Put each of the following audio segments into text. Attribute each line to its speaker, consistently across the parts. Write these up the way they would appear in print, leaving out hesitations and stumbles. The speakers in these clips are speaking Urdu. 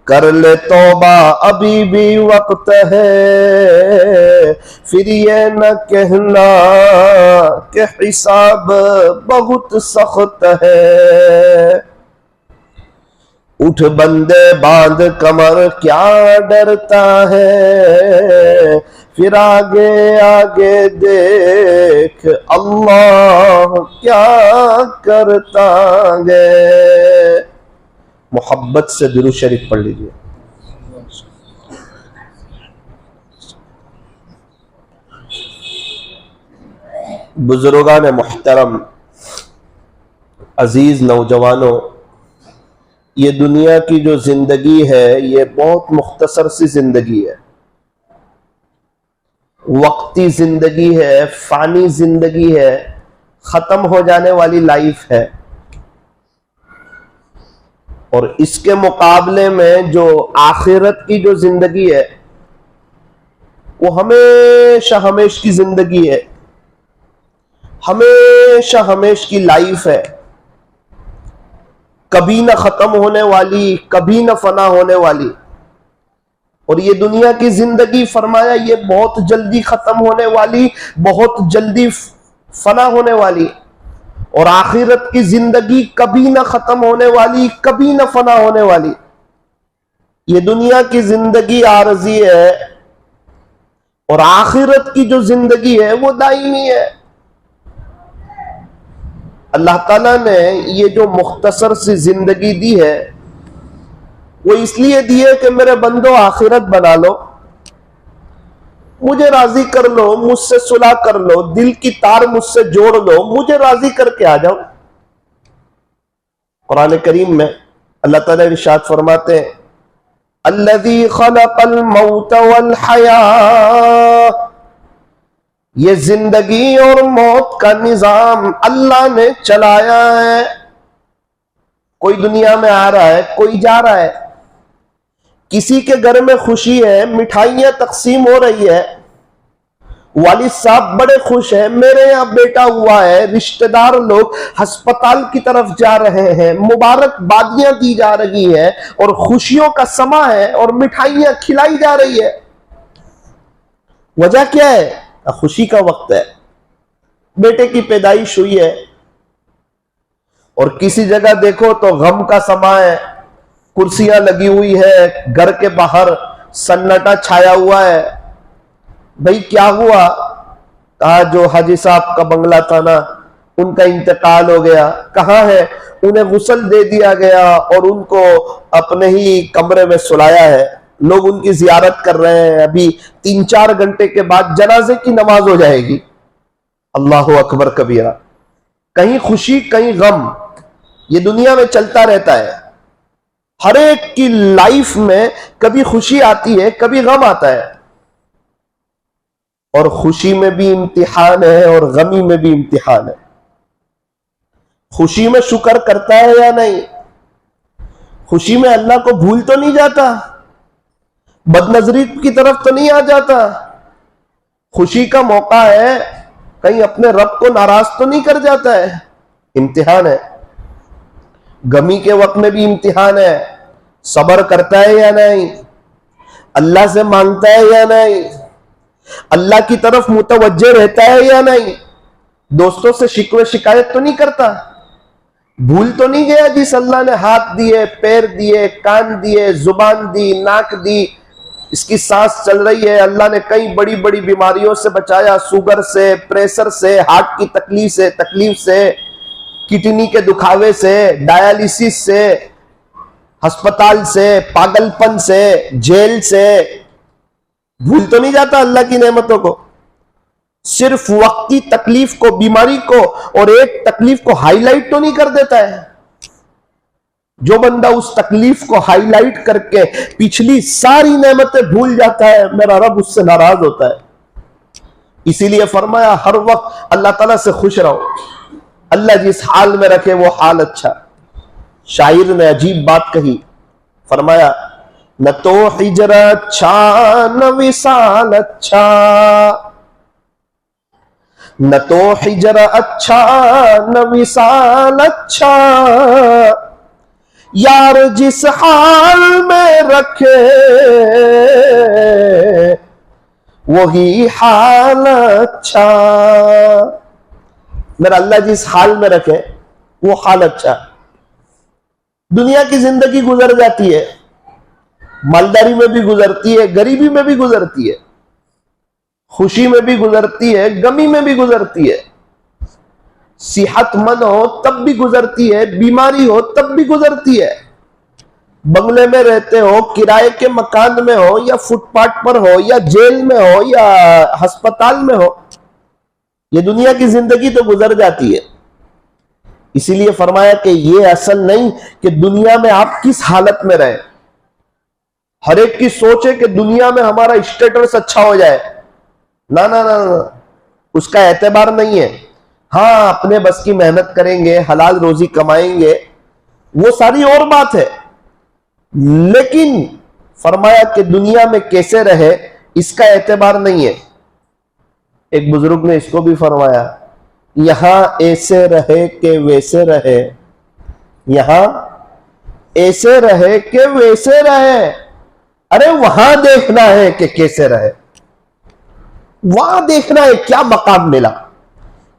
Speaker 1: کر لے توبہ ابھی بھی وقت ہے، پھر یہ نہ کہنا کہ حساب بہت سخت ہے۔ اٹھ بندے باندھ کمر کیا ڈرتا ہے، پھر آگے آگے دیکھ اللہ کیا کرتا ہے۔ محبت سے درود شریف پڑھ لیجیے۔ بزرگان محترم، عزیز نوجوانوں، یہ دنیا کی جو زندگی ہے یہ بہت مختصر سی زندگی ہے، وقتی زندگی ہے، فانی زندگی ہے، ختم ہو جانے والی لائف ہے۔ اور اس کے مقابلے میں جو آخرت کی جو زندگی ہے وہ ہمیشہ ہمیش کی زندگی ہے، ہمیشہ ہمیش کی لائف ہے، کبھی نہ ختم ہونے والی، کبھی نہ فنا ہونے والی۔ اور یہ دنیا کی زندگی فرمایا یہ بہت جلدی ختم ہونے والی، بہت جلدی فنا ہونے والی۔ اور آخرت کی زندگی کبھی نہ ختم ہونے والی، کبھی نہ فنا ہونے والی۔ یہ دنیا کی زندگی عارضی ہے اور آخرت کی جو زندگی ہے وہ دائمی ہے۔ اللہ تعالیٰ نے یہ جو مختصر سی زندگی دی ہے وہ اس لیے دی ہے کہ میرے بندو آخرت بنا لو، مجھے راضی کر لو، مجھ سے صلح کر لو، دل کی تار مجھ سے جوڑ لو، مجھے راضی کر کے آ جاؤ۔ قرآن کریم میں اللہ تعالیٰ ارشاد فرماتے ہیں الذی خلق الموت والحیاة، یہ زندگی اور موت کا نظام اللہ نے چلایا ہے۔ کوئی دنیا میں آ رہا ہے، کوئی جا رہا ہے، کسی کے گھر میں خوشی ہے، مٹھائیاں تقسیم ہو رہی ہے، والد صاحب بڑے خوش ہیں، میرے یہاں بیٹا ہوا ہے، رشتہ دار لوگ ہسپتال کی طرف جا رہے ہیں، مبارک بادیاں دی جا رہی ہیں اور خوشیوں کا سما ہے اور مٹھائیاں کھلائی جا رہی ہے۔ وجہ کیا ہے؟ خوشی کا وقت ہے، بیٹے کی پیدائش ہوئی ہے۔ اور کسی جگہ دیکھو تو غم کا سما ہے، کرسیاں لگی ہوئی ہے، گھر کے باہر سناٹا چھایا ہوا ہے۔ بھئی کیا ہوا؟ کہا جو حاجی صاحب کا بنگلہ تھا نا ان کا انتقال ہو گیا۔ کہاں ہے؟ انہیں غسل دے دیا گیا اور ان کو اپنے ہی کمرے میں سلایا ہے، لوگ ان کی زیارت کر رہے ہیں، ابھی 3-4 گھنٹے کے بعد جنازے کی نماز ہو جائے گی۔ اللہ اکبر کبیرہ۔ کہیں خوشی کہیں غم، یہ دنیا میں چلتا رہتا ہے۔ ہر ایک کی لائف میں کبھی خوشی آتی ہے، کبھی غم آتا ہے، اور خوشی میں بھی امتحان ہے اور غمی میں بھی امتحان ہے۔ خوشی میں شکر کرتا ہے یا نہیں؟ خوشی میں اللہ کو بھول تو نہیں جاتا؟ بد نظری کی طرف تو نہیں آ جاتا؟ خوشی کا موقع ہے، کہیں اپنے رب کو ناراض تو نہیں کر جاتا ہے؟ امتحان ہے۔ غمی کے وقت میں بھی امتحان ہے، صبر کرتا ہے یا نہیں؟ اللہ سے مانگتا ہے یا نہیں؟ اللہ کی طرف متوجہ رہتا ہے یا نہیں؟ دوستوں سے شکوے شکایت تو نہیں کرتا؟ بھول تو نہیں گیا جس اللہ نے ہاتھ دیے، پیر دیے، کان دیے، زبان دی، ناک دی، اس کی سانس چل رہی ہے، اللہ نے کئی بڑی بڑی بیماریوں سے بچایا، شوگر سے، پریشر سے، ہارٹ کی تکلیف سے، کڈنی کے دکھاوے سے، ڈائیلیسس سے، ہسپتال سے، پاگل پن سے، جیل سے۔ بھول تو نہیں جاتا اللہ کی نعمتوں کو؟ صرف وقتی تکلیف کو، بیماری کو اور ایک تکلیف کو ہائی لائٹ تو نہیں کر دیتا ہے؟ جو بندہ اس تکلیف کو ہائی لائٹ کر کے پچھلی ساری نعمتیں بھول جاتا ہے، میرا رب اس سے ناراض ہوتا ہے۔ اسی لیے فرمایا ہر وقت اللہ تعالیٰ سے خوش رہو، اللہ جس حال میں رکھے وہ حال اچھا۔ شاعر نے عجیب بات کہی، فرمایا نہ تو ہجر اچھا نہ وصال اچھا، نہ تو ہجر اچھا نہ وصال اچھا، یار جس حال میں رکھے وہی حال اچھا. میرا اللہ جس حال میں رکھے وہ حال اچھا. دنیا کی زندگی گزر جاتی ہے، مالداری میں بھی گزرتی ہے، غریبی میں بھی گزرتی ہے، خوشی میں بھی گزرتی ہے، غمی میں بھی گزرتی ہے، صحت مند ہو تب بھی گزرتی ہے، بیماری ہو تب بھی گزرتی ہے، بنگلے میں رہتے ہو، کرائے کے مکان میں ہو، یا فٹ پاتھ پر ہو، یا جیل میں ہو، یا ہسپتال میں ہو، یہ دنیا کی زندگی تو گزر جاتی ہے. اسی لیے فرمایا کہ یہ اصل نہیں کہ دنیا میں آپ کس حالت میں رہے. ہر ایک کی سوچ ہے کہ دنیا میں ہمارا اسٹیٹس اچھا ہو جائے. نہ نہ نہ، اس کا اعتبار نہیں ہے. ہاں اپنے بس کی محنت کریں گے، حلال روزی کمائیں گے، وہ ساری اور بات ہے، لیکن فرمایا کہ دنیا میں کیسے رہے اس کا اعتبار نہیں ہے. ایک بزرگ نے اس کو بھی فرمایا، یہاں ایسے رہے کہ ویسے رہے، یہاں ایسے رہے کہ ویسے رہے. ارے وہاں دیکھنا ہے کہ کیسے رہے، وہاں دیکھنا ہے کیا مقام ملا.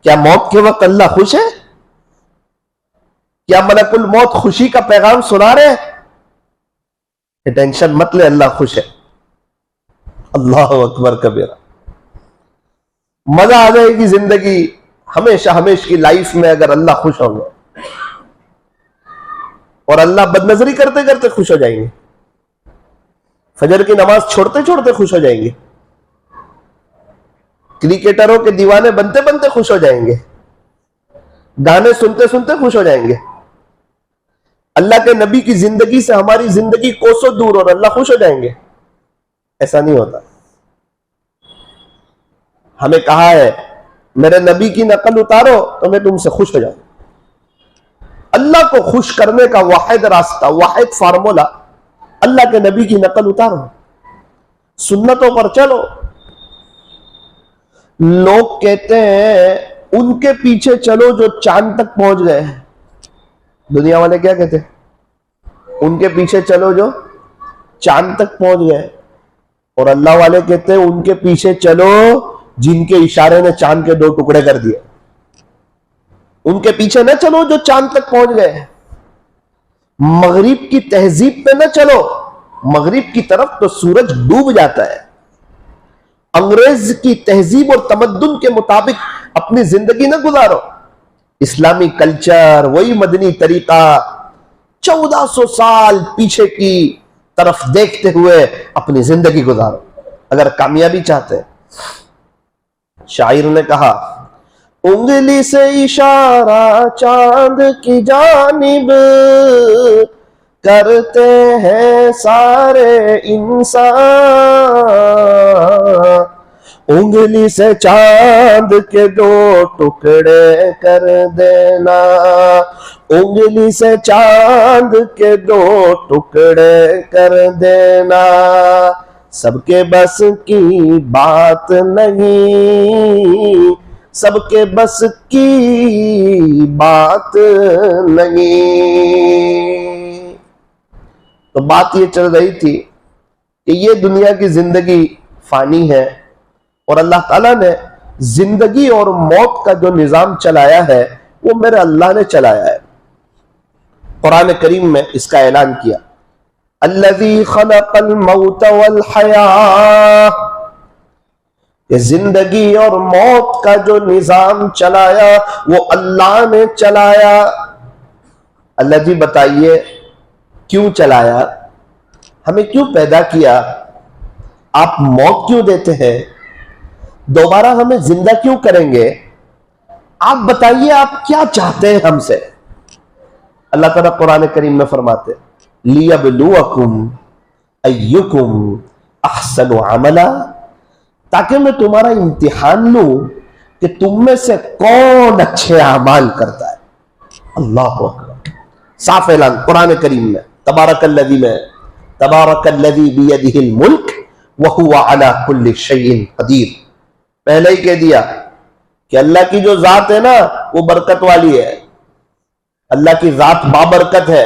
Speaker 1: کیا موت کے وقت اللہ خوش ہے؟ کیا ملک الموت خوشی کا پیغام سنا رہے ہیں؟ ٹینشن مت لے، اللہ خوش ہے. اللہ اکبر کبیرہ. مزہ آ جائے گی زندگی ہمیشہ ہمیشہ کی لائف میں اگر اللہ خوش ہوں گے، اور اللہ بد نظری کرتے کرتے خوش ہو جائیں گے، فجر کی نماز چھوڑتے چھوڑتے خوش ہو جائیں گے، کرکٹروں کے دیوانے بنتے بنتے خوش ہو جائیں گے، گانے سنتے سنتے خوش ہو جائیں گے. اللہ کے نبی کی زندگی سے ہماری زندگی کوسوں دور اور اللہ خوش ہو جائیں گے؟ ایسا نہیں ہوتا. ہمیں کہا ہے میرے نبی کی نقل اتارو تو میں تم سے خوش ہو جاؤں. اللہ کو خوش کرنے کا واحد راستہ، واحد فارمولا، اللہ کے نبی کی نقل اتارو، سنتوں پر چلو. لوگ کہتے ہیں ان کے پیچھے چلو جو چاند تک پہنچ گئے. دنیا والے کیا کہتے ہیں؟ ان کے پیچھے چلو جو چاند تک پہنچ گئے. اور اللہ والے کہتے ہیں ان کے پیچھے چلو جن کے اشارے نے چاند کے 2 ٹکڑے کر دیے. ان کے پیچھے نہ چلو جو چاند تک پہنچ گئے. مغرب کی تہذیب پہ نہ چلو، مغرب کی طرف تو سورج ڈوب جاتا ہے. انگریز کی تہذیب اور تمدن کے مطابق اپنی زندگی نہ گزارو. اسلامی کلچر، وہی مدنی طریقہ، 1400 سال پیچھے کی طرف دیکھتے ہوئے اپنی زندگی گزارو اگر کامیابی چاہتے ہیں. شاعر نے کہا، انگلی سے اشارہ چاند کی جانب کرتے ہیں سارے انسان، انگلی سے چاند کے 2 ٹکڑے کر دینا، انگلی سے چاند کے 2 ٹکڑے کر دینا. سب کے بس کی بات نہیں، سب کے بس کی بات نہیں. تو بات یہ چل رہی تھی کہ یہ دنیا کی زندگی فانی ہے، اور اللہ تعالیٰ نے زندگی اور موت کا جو نظام چلایا ہے وہ میرے اللہ نے چلایا ہے. قرآن کریم میں اس کا اعلان کیا، الذی خلق الموت والحیاۃ، کہ زندگی اور موت کا جو نظام چلایا وہ اللہ نے چلایا. اللہ جی بتائیے کیوں چلایا؟ ہمیں کیوں پیدا کیا؟ آپ موت کیوں دیتے ہیں؟ دوبارہ ہمیں زندہ کیوں کریں گے؟ آپ بتائیے آپ کیا چاہتے ہیں ہم سے؟ اللہ تعالیٰ قرآن کریم میں فرماتے، لِيَبْلُوَكُمْ أَيُّكُمْ أَحْسَنُ عَمَلًا، تاکہ میں تمہارا امتحان لوں کہ تم میں سے کون اچھے اعمال کرتا ہے. اللہ اکبر. صاف اعلان قرآن کریم میں، تبارک الذی میں، تبارک الذی بیدہ الملک وہو علی کل شیء قدیر. پہلے ہی کہہ دیا کہ اللہ کی جو ذات ہے نا وہ برکت والی ہے. اللہ کی ذات بابرکت ہے.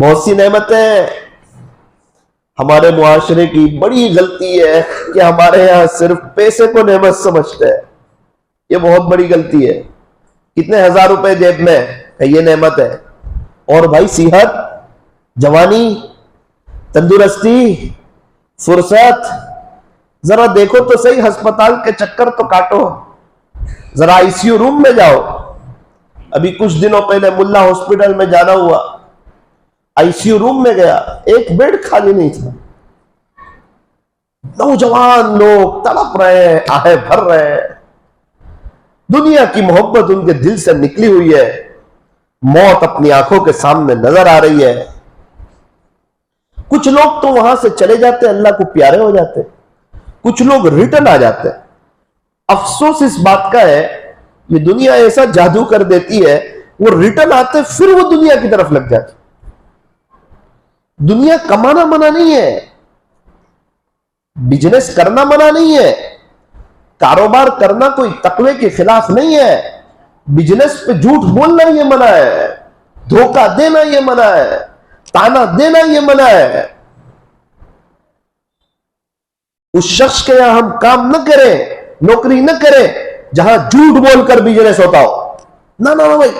Speaker 1: بہت سی نعمتیں. ہمارے معاشرے کی بڑی غلطی ہے کہ ہمارے یہاں صرف پیسے کو نعمت سمجھتے ہیں. یہ بہت بڑی غلطی ہے. کتنے ہزار روپے جیب میں کہ یہ نعمت ہے. اور بھائی صحت، جوانی، تندرستی، فرصت، ذرا دیکھو تو صحیح، ہسپتال کے چکر تو کاٹو، ذرا آئی سی یو روم میں جاؤ. ابھی کچھ دنوں پہلے ملا ہاسپٹل میں جانا ہوا، آئی سی یو روم میں گیا، ایک بیڈ خالی نہیں تھا. نوجوان لوگ تڑپ رہے ہیں، آہیں بھر رہے ہیں. دنیا کی محبت ان کے دل سے نکلی ہوئی ہے، موت اپنی آنکھوں کے سامنے نظر آ رہی ہے. کچھ لوگ تو وہاں سے چلے جاتے، اللہ کو پیارے ہو جاتے، کچھ لوگ ریٹرن آ جاتے. افسوس اس بات کا ہے یہ دنیا ایسا جادو کر دیتی ہے، وہ ریٹرن آتے پھر وہ دنیا کی طرف لگ جاتے. دنیا کمانا منع نہیں ہے، بزنس کرنا منع نہیں ہے، کاروبار کرنا کوئی تقوی کے خلاف نہیں ہے. بزنس پہ جھوٹ بولنا یہ منع ہے، دھوکہ دینا یہ منع ہے، تانا دینا یہ منع ہے. اس شخص کے یہاں ہم کام نہ کریں، نوکری نہ کریں جہاں جھوٹ بول کر بزنس ہوتا ہو. نہ بھائی،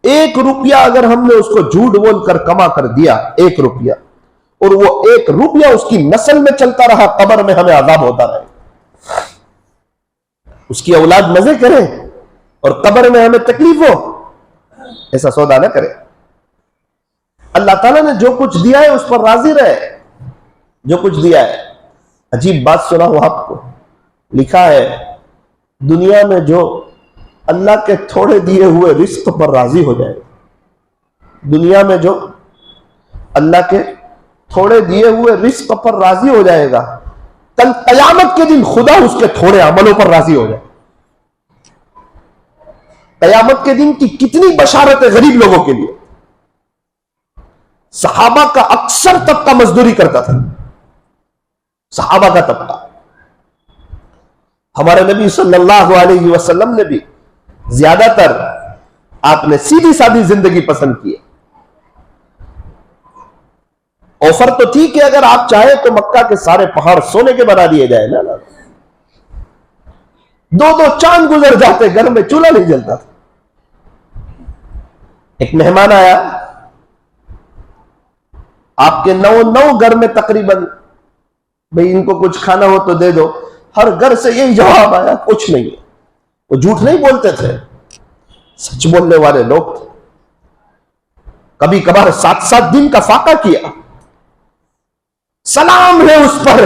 Speaker 1: 1 روپیہ اگر ہم نے اس کو جھوٹ بول کر کما کر دیا، 1 روپیہ، اور وہ 1 روپیہ اس کی نسل میں چلتا رہا، قبر میں ہمیں عذاب ہوتا رہے. اس کی اولاد مزے کرے اور قبر میں ہمیں تکلیف ہو، ایسا سودا نہ کرے. اللہ تعالیٰ نے جو کچھ دیا ہے اس پر راضی رہے، جو کچھ دیا ہے. عجیب بات سنا ہوں آپ کو، لکھا ہے دنیا میں جو اللہ کے تھوڑے دیے ہوئے رزق پر راضی ہو جائے، دنیا میں جو اللہ کے تھوڑے دیے ہوئے رزق پر راضی ہو جائے گا، کل قیامت کے دن خدا اس کے تھوڑے عملوں پر راضی ہو جائے. قیامت کے دن کی کتنی بشارت ہے غریب لوگوں کے لیے. صحابہ کا اکثر طبقہ مزدوری کرتا تھا، صحابہ کا طبقہ. ہمارے نبی صلی اللہ علیہ وسلم نے بھی زیادہ تر آپ نے سیدھی سادی زندگی پسند کی. آفر تو تھی کہ اگر آپ چاہیں تو مکہ کے سارے پہاڑ سونے کے بنا دیے جائے. نا 2 چاند گزر جاتے، گھر میں چولہا نہیں جلتا تھا. ایک مہمان آیا، آپ کے 9 گھر میں تقریباً، بھئی ان کو کچھ کھانا ہو تو دے دو. ہر گھر سے یہی جواب آیا، کچھ نہیں. وہ جھوٹ نہیں بولتے تھے، سچ بولنے والے لوگ تھے. کبھی کبھار 7 دن کا فاقہ کیا. سلام ہے اس پر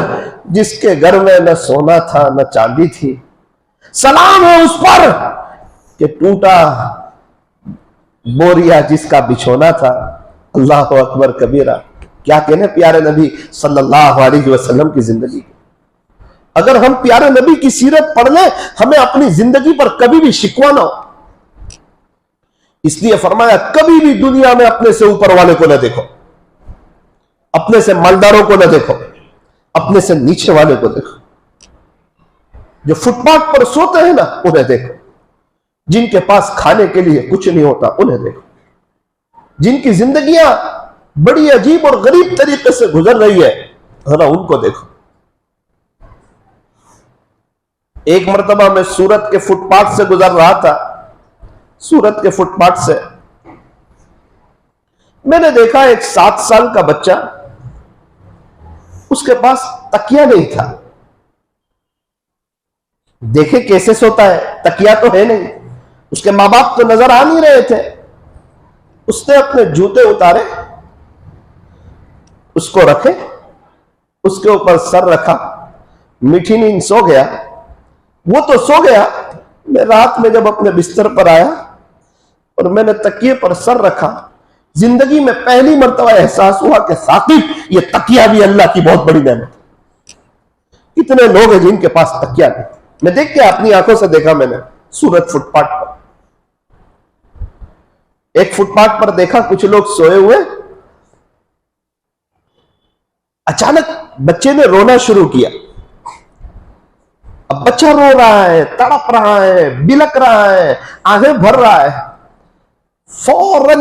Speaker 1: جس کے گھر میں نہ سونا تھا نہ چاندی تھی. سلام ہے اس پر کہ ٹوٹا بوریا جس کا بچھونا تھا. اللہ اکبر کبیرہ. کیا کہنے پیارے نبی صلی اللہ علیہ وسلم کی زندگی. اگر ہم پیارے نبی کی سیرت پڑھ لیں، ہمیں اپنی زندگی پر کبھی بھی شکوہ نہ ہو. اس لیے فرمایا کبھی بھی دنیا میں اپنے سے اوپر والے کو نہ دیکھو، اپنے سے مالداروں کو نہ دیکھو، اپنے سے نیچے والے کو دیکھو. جو فٹ پاتھ پر سوتے ہیں نا انہیں دیکھو، جن کے پاس کھانے کے لیے کچھ نہیں ہوتا انہیں دیکھو، جن کی زندگیاں بڑی عجیب اور غریب طریقے سے گزر رہی ہے ذرا ان کو دیکھو. ایک مرتبہ میں سورت کے فٹ پاتھ سے گزر رہا تھا. سورت کے فٹ پاتھ سے میں نے دیکھا ایک 7 سال کا بچہ، اس کے پاس تکیہ نہیں تھا. دیکھے کیسے سوتا ہے، تکیہ تو ہے نہیں. اس کے ماں باپ تو نظر آ نہیں رہے تھے. اس نے اپنے جوتے اتارے، اس کو رکھے، اس کے اوپر سر رکھا، میٹھی نیند سو گیا. وہ تو سو گیا. میں رات میں جب اپنے بستر پر آیا اور میں نے تکیے پر سر رکھا، زندگی میں پہلی مرتبہ احساس ہوا کہ ثاقب یہ تکیہ بھی اللہ کی بہت بڑی نعمت. کتنے لوگ ہیں جن کے پاس تکیہ نہیں. میں دیکھ کے اپنی آنکھوں سے دیکھا، میں نے سورت فٹ پاتھ پر، ایک فٹ پاتھ پر دیکھا کچھ لوگ سوئے ہوئے. اچانک بچے نے رونا شروع کیا. اب بچہ رو رہا ہے، تڑپ رہا ہے، بلک رہا ہے، آنکھیں بھر رہا ہے. فوراً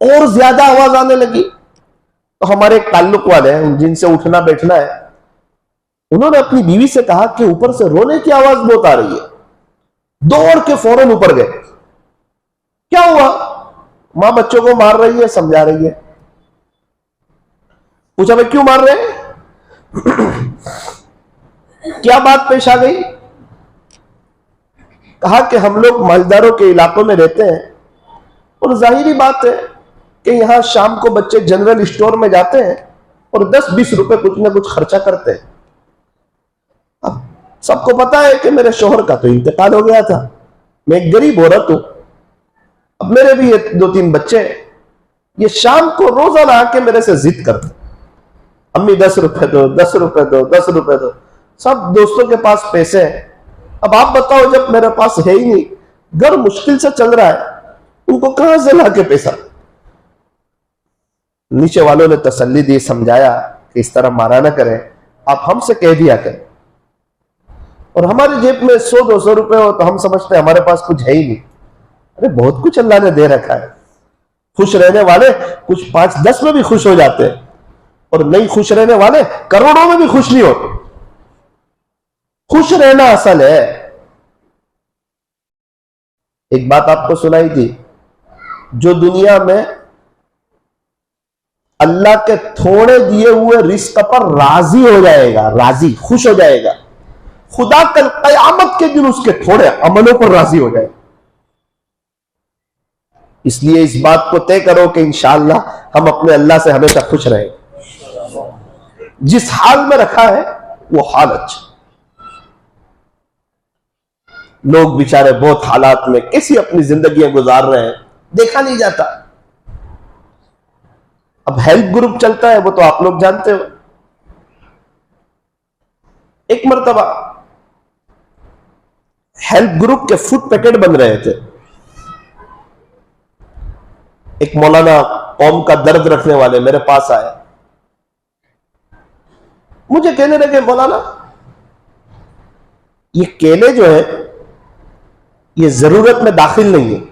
Speaker 1: اور زیادہ آواز آنے لگی تو ہمارے ایک تعلق والے ہیں جن سے اٹھنا بیٹھنا ہے، انہوں نے اپنی بیوی سے کہا کہ اوپر سے رونے کی آواز بہت آ رہی ہے. دوڑ کے فوراً اوپر گئے. کیا ہوا؟ ماں بچوں کو مار رہی ہے، سمجھا رہی ہے. پوچھا میں کیوں مار رہے ہیں؟ کیا بات پیش آ گئی؟ کہا کہ ہم لوگ مالداروں کے علاقوں میں رہتے ہیں اور ظاہری بات ہے کہ یہاں شام کو بچے جنرل اسٹور میں جاتے ہیں اور 10-20 روپے کچھ نہ کچھ خرچہ کرتے ہیں. اب سب کو پتا ہے کہ میرے شوہر کا تو انتقال ہو گیا تھا، میں ایک غریب عورت ہوں. اب میرے بھی 2-3 بچے ہیں، یہ شام کو روزانہ آ کے میرے سے ضد کرتے، امی 10 روپے دو، 10 روپے دو، 10 روپے دو. سب دوستوں کے پاس پیسے ہیں. اب آپ بتاؤ، جب میرے پاس ہے ہی نہیں، گھر مشکل سے چل رہا ہے، ان کو کہاں سے لا کے پیسہ؟ نیچے والوں نے تسلی دی، سمجھایا کہ اس طرح مارا نہ کریں، آپ ہم سے کہہ دیا کریں. اور ہماری جیب میں 100-200 روپے ہو تو ہم سمجھتے ہیں ہمارے پاس کچھ ہے ہی نہیں. ارے بہت کچھ اللہ نے دے رکھا ہے. خوش رہنے والے کچھ 5-10 میں بھی خوش ہو جاتے ہیں، اور نہیں خوش رہنے والے کروڑوں میں بھی خوش نہیں ہوتے. خوش رہنا اصل ہے. ایک بات آپ کو سنائی تھی، جو دنیا میں اللہ کے تھوڑے دیے ہوئے رزق پر راضی ہو جائے گا، راضی خوش ہو جائے گا، خدا کل قیامت کے دن اس کے تھوڑے عملوں پر راضی ہو جائے گا. اس لیے اس بات کو طے کرو کہ انشاءاللہ ہم اپنے اللہ سے ہمیشہ خوش رہیں. جس حال میں رکھا ہے وہ حال اچھا. لوگ بیچارے بہت حالات میں کیسی اپنی زندگیاں گزار رہے ہیں، دیکھا نہیں جاتا. اب ہیلپ گروپ چلتا ہے، وہ تو آپ لوگ جانتے ہو. ایک مرتبہ ہیلپ گروپ کے فوڈ پیکٹ بن رہے تھے. ایک مولانا قوم کا درد رکھنے والے میرے پاس آئے، مجھے کہنے لگے مولانا یہ کیلے جو ہے یہ ضرورت میں داخل نہیں ہے،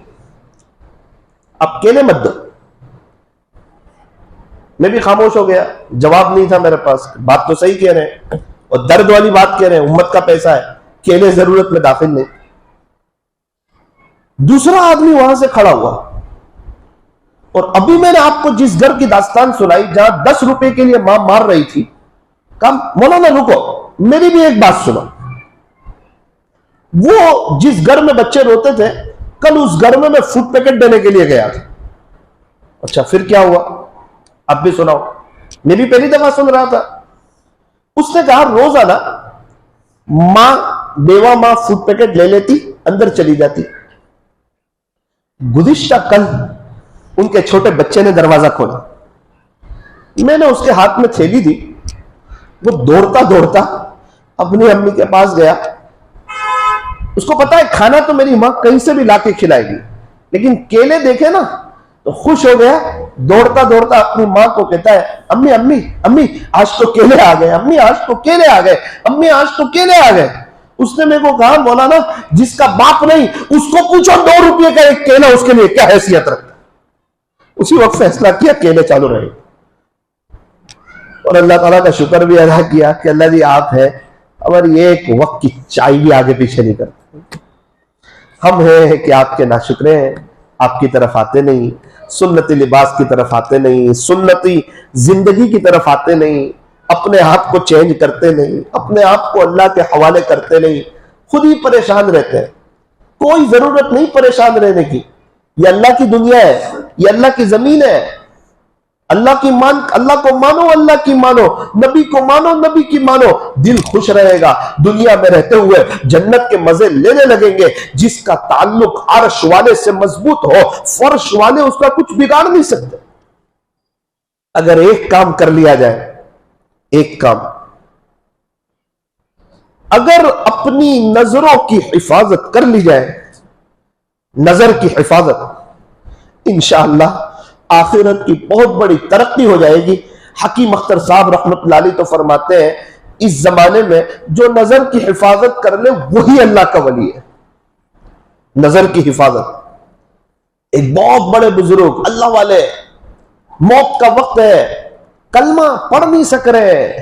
Speaker 1: اب کیلے مت دو. میں بھی خاموش ہو گیا، جواب نہیں تھا میرے پاس. بات تو صحیح کہہ رہے ہیں اور درد والی بات کہہ رہے ہیں، امت کا پیسہ ہے، کیلے ضرورت میں داخل نہیں. دوسرا آدمی وہاں سے کھڑا ہوا، اور ابھی میں نے آپ کو جس گھر کی داستان سنائی جہاں 10 روپے کے لیے ماں مار رہی تھی، کہا مولانا رکو، میری بھی ایک بات سنو. وہ جس گھر میں بچے روتے تھے، کل اس گھر میں فوڈ پیکٹ دینے کے لیے گیا تھا. اچھا پھر کیا ہوا؟ اب بھی سناؤ، میں بھی پہلی دفعہ سن رہا تھا. اس نے کہا روزانہ ماں بیوہ ماں فوڈ پیکٹ لے لیتی، اندر چلی جاتی. گزشتہ کل ان کے چھوٹے بچے نے دروازہ کھولا، میں نے اس کے ہاتھ میں تھیلی دی، وہ دوڑتا دوڑتا اپنی امی کے پاس گیا. اس کو پتا ہے کھانا تو میری ماں کہیں سے بھی لا کے کھلائے گی، لیکن کیلے دیکھے نا تو خوش ہو گیا. دوڑتا دوڑتا اپنی ماں کو کہتا ہے امی امی امی آج تو کیلے آ گئے، امی آج تو کیلے آ گئے، امی آج تو کیلے آ گئے. اس نے میرے کو کہا مولانا جس کا باپ نہیں اس کو پوچھو 2 روپے کا ایک کیلا اس کے لیے کیا حیثیت رکھتا. اسی وقت فیصلہ کیا کیلے چالو رہے، اور اللہ تعالیٰ کا شکر بھی ادا کیا کہ اللہ جی آپ ہے، ہماری ایک وقت کی چائے بھی آگے پیچھے نہیں کرتے. ہم ہیں کہ آپ کے ناشکرے ہیں، آپ کی طرف آتے نہیں، سنتی لباس کی طرف آتے نہیں، سنتی زندگی کی طرف آتے نہیں، اپنے آپ کو چینج کرتے نہیں، اپنے آپ کو اللہ کے حوالے کرتے نہیں، خود ہی پریشان رہتے ہیں. کوئی ضرورت نہیں پریشان رہنے کی. یہ اللہ کی دنیا ہے، یہ اللہ کی زمین ہے. اللہ کو مانو، اللہ کی مانو، نبی کو مانو، نبی کی مانو، دل خوش رہے گا. دنیا میں رہتے ہوئے جنت کے مزے لینے لگیں گے. جس کا تعلق عرش والے سے مضبوط ہو، فرش والے اس کا کچھ بگاڑ نہیں سکتے. اگر ایک کام کر لیا جائے، ایک کام، اگر اپنی نظروں کی حفاظت کر لی جائے، نظر کی حفاظت، انشاءاللہ آخرت کی بہت بڑی ترقی ہو جائے گی. حکیم اختر صاحب رحمت اللہ علیہ تو فرماتے ہیں اس زمانے میں جو نظر کی حفاظت کر لے وہی اللہ کا ولی ہے. نظر کی حفاظت. ایک بہت بڑے بزرگ اللہ والے، موت کا وقت ہے، کلمہ پڑھ نہیں سک رہے،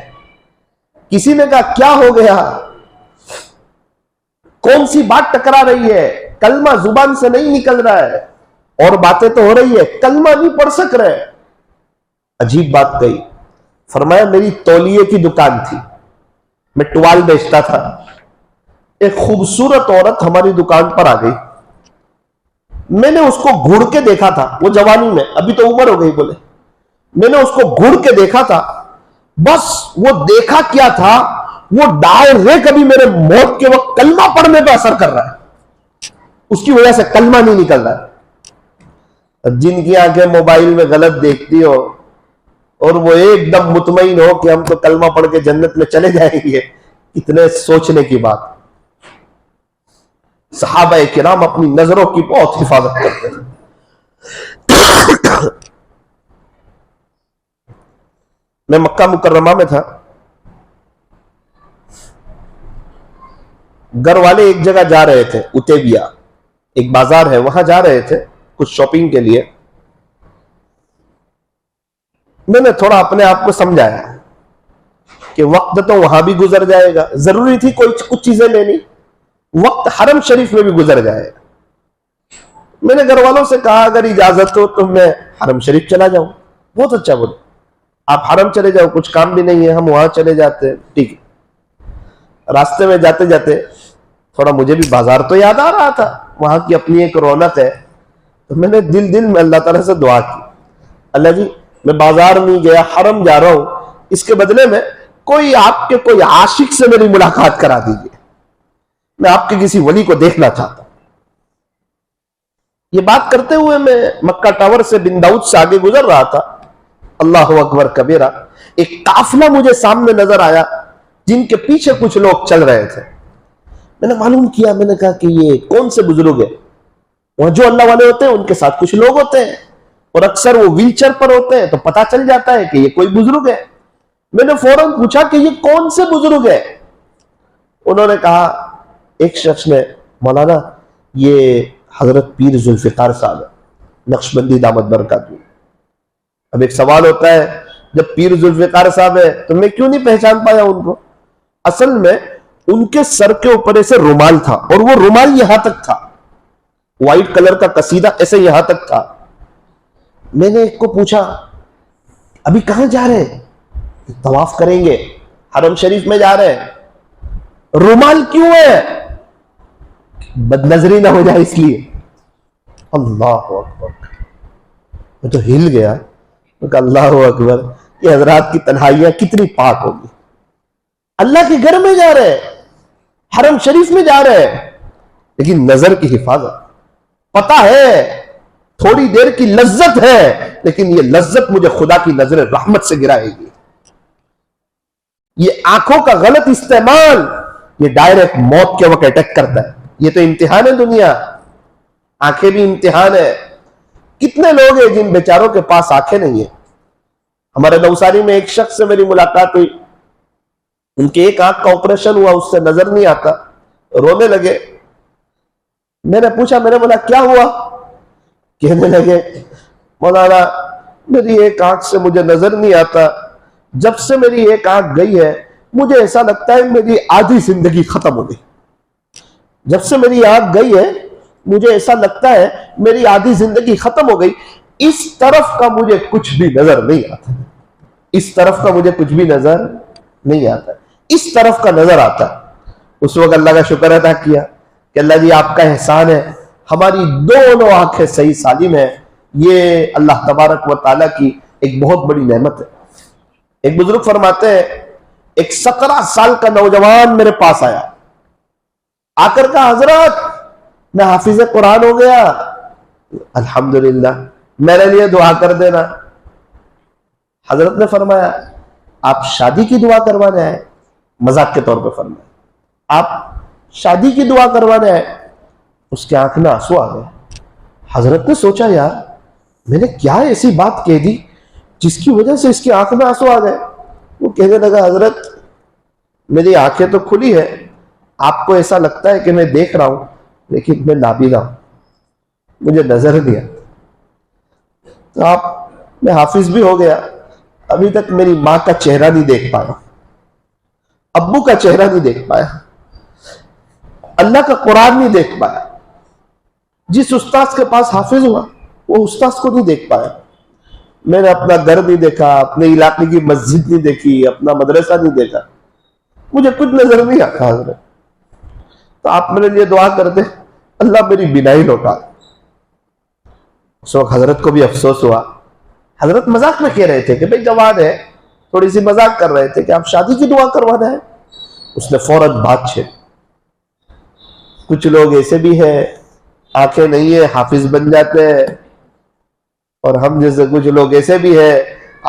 Speaker 1: کسی نے کہا کیا ہو گیا، کون سی بات ٹکرا رہی ہے، کلمہ زبان سے نہیں نکل رہا ہے، اور باتیں تو ہو رہی ہے، کلمہ نہیں پڑھ سک رہے۔ عجیب بات کہی، فرمایا میری تولیے کی دکان تھی، میں ٹوال بیچتا تھا، ایک خوبصورت عورت ہماری دکان پر آ گئی، میں نے اس کو گھڑ کے دیکھا تھا، وہ جوانی میں، ابھی تو عمر ہو گئی بولے، میں نے اس کو گھڑ کے دیکھا تھا، بس وہ دیکھا کیا تھا، وہ ڈائریکٹ ابھی میرے موت کے وقت کلمہ پڑھنے پہ اثر کر رہا ہے، اس کی وجہ سے کلمہ نہیں نکل رہا ہے۔ جن کی آنکھیں موبائل میں غلط دیکھتی ہو اور وہ ایک دم مطمئن ہو کہ ہم تو کلمہ پڑھ کے جنت میں چلے جائیں گے، اتنے سوچنے کی بات۔ صحابہ کرام اپنی نظروں کی بہت حفاظت کرتے تھے۔ میں مکہ مکرمہ میں تھا، گھر والے ایک جگہ جا رہے تھے، اتیبیہ ایک بازار ہے، وہاں جا رہے تھے کچھ شاپنگ کے لیے۔ میں نے تھوڑا اپنے آپ کو سمجھایا کہ وقت تو وہاں بھی گزر جائے گا، ضروری تھی کچھ چیزیں لینی، وقت حرم شریف میں بھی گزر جائے گا۔ میں نے گھر والوں سے کہا اگر اجازت ہو تو میں حرم شریف چلا جاؤں۔ بہت اچھا بولے، آپ حرم چلے جاؤ، کچھ کام بھی نہیں ہے، ہم وہاں چلے جاتے ہیں، ٹھیک ہے۔ راستے میں جاتے جاتے تھوڑا مجھے بھی بازار تو یاد آ رہا تھا، وہاں کی اپنی ایک رونق ہے، تو میں نے دل میں اللہ تعالیٰ سے دعا کی، اللہ جی میں بازار نہیں گیا، حرم جا رہا ہوں، اس کے بدلے میں آپ کے کوئی عاشق سے میری ملاقات کرا دیجیے، میں آپ کے کسی ولی کو دیکھنا چاہتا ہوں۔ یہ بات کرتے ہوئے میں مکہ ٹاور سے بن داؤد سے آگے گزر رہا تھا، اللہ اکبر کبیرہ، ایک قافلہ مجھے سامنے نظر آیا جن کے پیچھے کچھ لوگ چل رہے تھے۔ میں نے معلوم کیا، میں نے کہا کہ یہ کون سے بزرگ ہیں؟ وہاں جو اللہ والے ہوتے ہیں ان کے ساتھ کچھ لوگ ہوتے ہیں، اور اکثر وہ ویل چیئر پر ہوتے ہیں، تو پتہ چل جاتا ہے کہ یہ کوئی بزرگ ہے۔ میں نے فوراً پوچھا کہ یہ کون سے بزرگ ہے؟ انہوں نے کہا، ایک شخص نے، مولانا یہ حضرت پیر ذوالفقار صاحب ہے، نقشبندی دامت برکاتہ۔ اب ایک سوال ہوتا ہے، جب پیر ذوالفقار صاحب ہے تو میں کیوں نہیں پہچان پایا ان کو؟ اصل میں ان کے سر کے اوپر ایسے رومال تھا، اور وہ رومال یہاں تک تھا، وائٹ کلر کا قصیدہ ایسے یہاں تک تھا۔ میں نے ایک کو پوچھا ابھی کہاں جا رہے ہیں؟ طواف کریں گے، حرم شریف میں جا رہے ہیں۔ رومال کیوں ہے؟ بد نظری نہ ہو جائے اس لیے۔ اللہ اکبر، میں تو ہل گیا، میں کہا اللہ اکبر، یہ حضرات کی تنہائیاں کتنی پاک ہوگی، اللہ کے گھر میں جا رہے ہیں، حرم شریف میں جا رہے ہیں، لیکن نظر کی حفاظت۔ پتہ ہے تھوڑی دیر کی لذت ہے، لیکن یہ لذت مجھے خدا کی نظر رحمت سے گرائے گی۔ یہ آنکھوں کا غلط استعمال، یہ ڈائریکٹ موت کے وقت اٹیک کرتا ہے۔ یہ تو امتحان ہے، دنیا آنکھیں بھی امتحان ہے۔ کتنے لوگ ہیں جن بیچاروں کے پاس آنکھیں نہیں ہیں؟ ہمارے نوساری میں ایک شخص سے میری ملاقات ہوئی، ان کے ایک آنکھ کا آپریشن ہوا، اس سے نظر نہیں آتا، رونے لگے۔ میں نے پوچھا، میں نے بولا کیا ہوا؟ کہنے لگے مولانا میری ایک آنکھ سے مجھے نظر نہیں آتا، جب سے میری ایک آنکھ گئی ہے مجھے ایسا لگتا ہے میری آدھی زندگی ختم ہو گئی۔ جب سے میری آنکھ گئی ہے مجھے ایسا لگتا ہے میری آدھی زندگی ختم ہو گئی، اس طرف کا مجھے کچھ بھی نظر نہیں آتا، اس طرف کا مجھے کچھ بھی نظر نہیں آتا، اس طرف کا نظر آتا۔ اس وقت اللہ کا شکر ادا کیا کہ اللہ جی آپ کا احسان ہے، ہماری دونوں آنکھیں صحیح سالم ہیں، یہ اللہ تبارک و تعالیٰ کی ایک بہت بڑی نعمت ہے۔ ایک بزرگ فرماتے ہیں، ایک 17 سال کا نوجوان میرے پاس آیا، آ کر کہا حضرت میں حافظ قرآن ہو گیا، الحمدللہ میرے لیے دعا کر دینا۔ حضرت نے فرمایا آپ شادی کی دعا کروانے آئے؟ مذاق کے طور پہ فرمایا آپ شادی کی دعا کروانے آئے؟ اس کے آنکھ میں آنسو آ گئے۔ حضرت نے سوچا یار میں نے کیا ایسی بات کہہ دی جس کی وجہ سے اس کی آنکھ میں آنسو آ گئے؟ وہ کہنے لگا حضرت میری آنکھیں تو کھلی ہے، آپ کو ایسا لگتا ہے کہ میں دیکھ رہا ہوں لیکن میں نابینا ہوں، مجھے نظر نہیں آتا۔ کہا میں حافظ بھی ہو گیا, ابھی تک میری ماں کا چہرہ نہیں دیکھ پایا, ابو کا چہرہ نہیں دیکھ پایا, اللہ کا قرآن نہیں دیکھ پایا. جس استاذ کے پاس حافظ ہوا وہ استاذ کو نہیں دیکھ پایا. میں نے اپنا گھر نہیں دیکھا, اپنے علاقے کی مسجد نہیں دیکھی, اپنا مدرسہ نہیں دیکھا, مجھے کچھ نظر نہیں آتا حضرت. تو آپ میرے لیے دعا کر دیں, اللہ میری بینائی لوٹا. اس وقت حضرت کو بھی افسوس ہوا. حضرت مذاق میں کہہ رہے تھے کہ بھئی جوان ہے, تھوڑی سی مذاق کر رہے تھے کہ آپ شادی کی دعا کروانا ہے. اس نے فوراً بات چھیڑ. کچھ لوگ ایسے بھی ہیں, آنکھیں نہیں ہیں حافظ بن جاتے ہیں, اور ہم جیسے کچھ لوگ ایسے بھی ہیں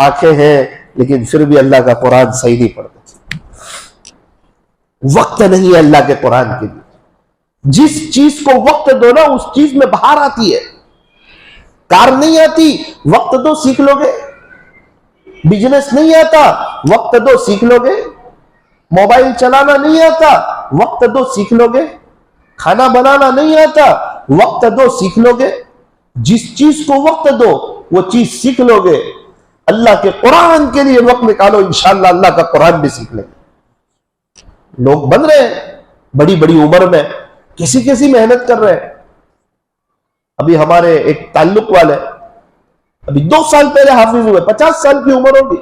Speaker 1: آنکھیں ہیں لیکن پھر بھی اللہ کا قرآن صحیح نہیں پڑھتے. وقت نہیں ہے اللہ کے قرآن کے لیے. جس چیز کو وقت دو نا اس چیز میں بہار آتی ہے. کار نہیں آتی, وقت دو سیکھ لو گے. بزنس نہیں آتا, وقت دو سیکھ لو گے. موبائل چلانا نہیں آتا, وقت دو سیکھ لو گے. کھانا بنانا نہیں آتا, وقت دو سیکھ لو گے. جس چیز کو وقت دو وہ چیز سیکھ لو گے. اللہ کے قرآن کے لیے وقت نکالو, انشاءاللہ اللہ کا قرآن بھی سیکھ لیں گے. لوگ بن رہے ہیں بڑی بڑی عمر میں, کیسی کیسی محنت کر رہے ہیں. ابھی ہمارے ایک تعلق والے ابھی 2 سال پہلے حافظ ہوئے, 50 سال کی عمر ہوگی.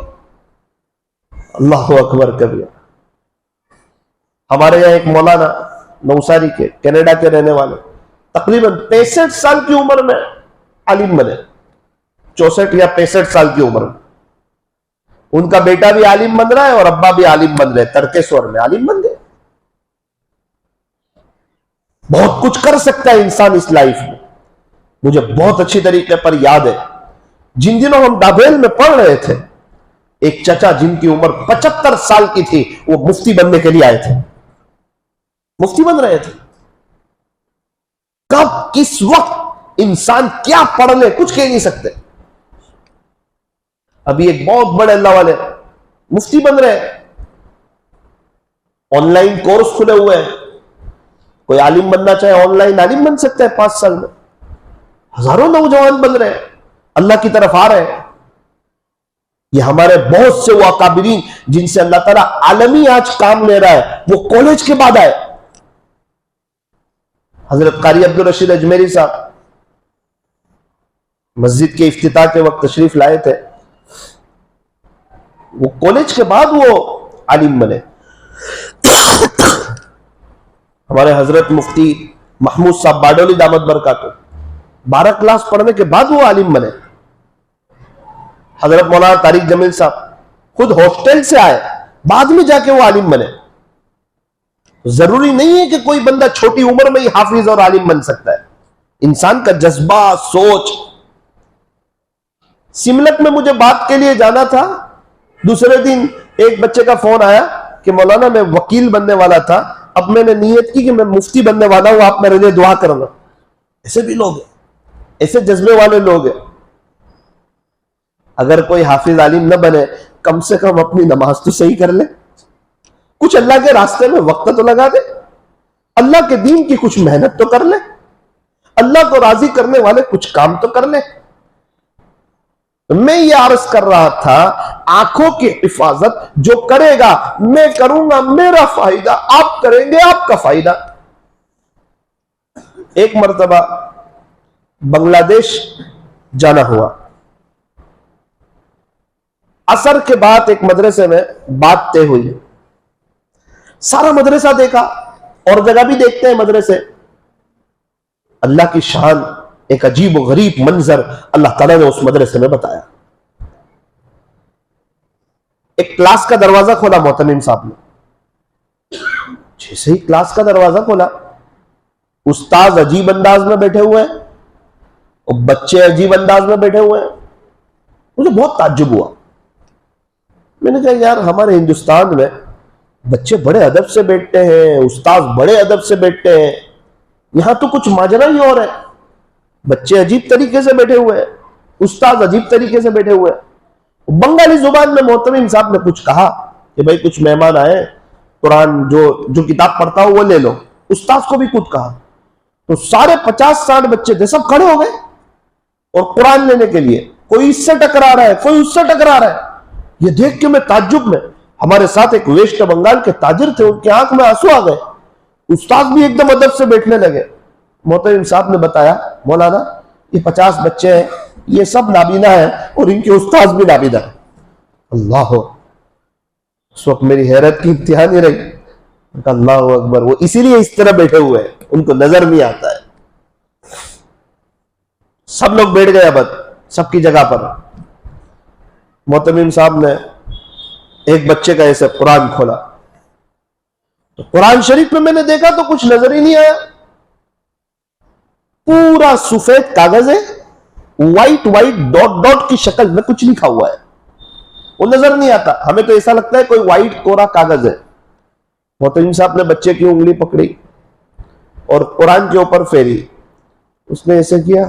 Speaker 1: اللہ اکبر کبیر. ہمارے یہاں ایک مولانا نوساری کے, کینیڈا کے رہنے والے, تقریباً 65 سال کی عمر میں عالم بنے. 64 یا 65 سال کی عمر میں. ان کا بیٹا بھی عالم بن رہا ہے اور ابا بھی عالم بن رہے, ترکیشور میں عالم بن گئے. بہت کچھ کر سکتا ہے انسان اس لائف میں. مجھے بہت اچھی طریقے پر یاد ہے جن دنوں ہم ڈابیل میں پڑھ رہے تھے, ایک چچا جن کی عمر 75 سال کی تھی, وہ مفتی بننے کے لیے آئے تھے. مفتی بن رہے تھے. کب کس وقت انسان کیا پڑھ لے کچھ کہہ نہیں سکتے. ابھی ایک بہت بڑے اللہ والے مفتی بن رہے ہیں. آن لائن کورس کھلے ہوئے ہیں. کوئی عالم بننا چاہے آن لائن عالم بن سکتا ہے 5 سال میں. ہزاروں نوجوان بن رہے ہیں, اللہ کی طرف آ رہے ہیں. یہ ہمارے بہت سے وہ اکابرین جن سے اللہ تعالیٰ عالمی آج کام لے رہا ہے, وہ کالج کے بعد آئے. حضرت قاری عبدالرشید اجمیری صاحب مسجد کے افتتاح کے وقت تشریف لائے تھے. وہ کالج کے بعد وہ عالم بنے. ہمارے حضرت مفتی محمود صاحب باڈولی دامت برکاتہ 12 کلاس پڑھنے کے بعد وہ عالم بنے. حضرت مولانا طارق جمیل صاحب خود ہاسٹل سے آئے, بعد میں جا کے وہ عالم بنے. ضروری نہیں ہے کہ کوئی بندہ چھوٹی عمر میں ہی حافظ اور عالم بن سکتا ہے. انسان کا جذبہ, سوچ. سملک میں مجھے بات کے لیے جانا تھا, دوسرے دن ایک بچے کا فون آیا کہ مولانا میں وکیل بننے والا تھا, اب میں نے نیت کی کہ میں مفتی بننے والا ہوں, آپ میرے لیے دعا کرنا. ایسے بھی لوگ ہیں, ایسے جذبے والے لوگ ہیں. اگر کوئی حافظ عالم نہ بنے, کم سے کم اپنی نماز تو صحیح کر لے, کچھ اللہ کے راستے میں وقت تو لگا دے, اللہ کے دین کی کچھ محنت تو کر لے, اللہ کو راضی کرنے والے کچھ کام تو کر لے. میں یہ عرض کر رہا تھا, آنکھوں کی حفاظت جو کرے گا میں کروں گا, میرا فائدہ, آپ کریں گے آپ کا فائدہ. ایک مرتبہ بنگلہ دیش جانا ہوا. عصر کے بعد ایک مدرسے میں بات طے ہوئی. سارا مدرسہ دیکھا, اور جگہ بھی دیکھتے ہیں مدرسے. اللہ کی شان, ایک عجیب و غریب منظر اللہ تعالیٰ نے اس مدرسے میں بتایا. ایک کلاس کا دروازہ کھولا محتمم صاحب نے. جیسے ہی کلاس کا دروازہ کھولا, استاذ عجیب انداز میں بیٹھے ہوئے ہیں اور بچے عجیب انداز میں بیٹھے ہوئے ہیں. مجھے بہت تعجب ہوا. میں نے کہا یار, ہمارے ہندوستان میں بچے بڑے ادب سے بیٹھتے ہیں, استاذ بڑے ادب سے بیٹھتے ہیں, یہاں تو کچھ ماجرا ہی اور ہے. بچے عجیب طریقے سے بیٹھے ہوئے ہیں, استاذ عجیب طریقے سے بیٹھے ہوئے ہیں. بنگالی زبان میں محتمم صاحب نے کچھ کہا کہ بھائی کچھ مہمان آئے, قرآن جو کتاب پڑھتا ہو وہ لے لو. استاذ کو بھی کچھ کہا تو سارے 50-60 بچے تھے, سب کھڑے ہو گئے اور قرآن لینے کے لیے. کوئی اس سے ٹکرا رہا ہے، کوئی اس سے ٹکرا رہا ہے۔ یہ دیکھ کے میں تعجب میں، ہمارے ساتھ ایک ویسٹ بنگال کے تاجر تھے، ان کی آنکھ میں آنسو آ گئے، استاد بھی ایک دم ادب سے بیٹھنے لگے۔ محترم صاحب نے بتایا مولانا یہ 50 بچے ہیں، یہ سب نابینا ہیں اور ان کے استاد بھی نابینا ہیں۔ اللہ، اس وقت میری حیرت کی انتہا نہیں رہی۔ اللہ اکبر، وہ اسی لیے اس طرح بیٹھے ہوئے ہیں، ان کو نظر نہیں آتا ہے۔ سب لوگ بیٹھ گئے اب سب کی جگہ پر۔ محتمم صاحب نے ایک بچے کا ایسے قرآن کھولا تو قرآن شریف میں میں نے دیکھا تو کچھ نظر ہی نہیں آیا، پورا سفید کاغذ ہے، وائٹ وائٹ ڈاٹ ڈاٹ کی شکل میں کچھ لکھا ہوا ہے، وہ نظر نہیں آتا۔ ہمیں تو ایسا لگتا ہے کوئی وائٹ کورا کاغذ ہے۔ محترم صاحب نے بچے کی انگلی پکڑی اور قرآن کے اوپر پھیری، اس نے ایسے کیا،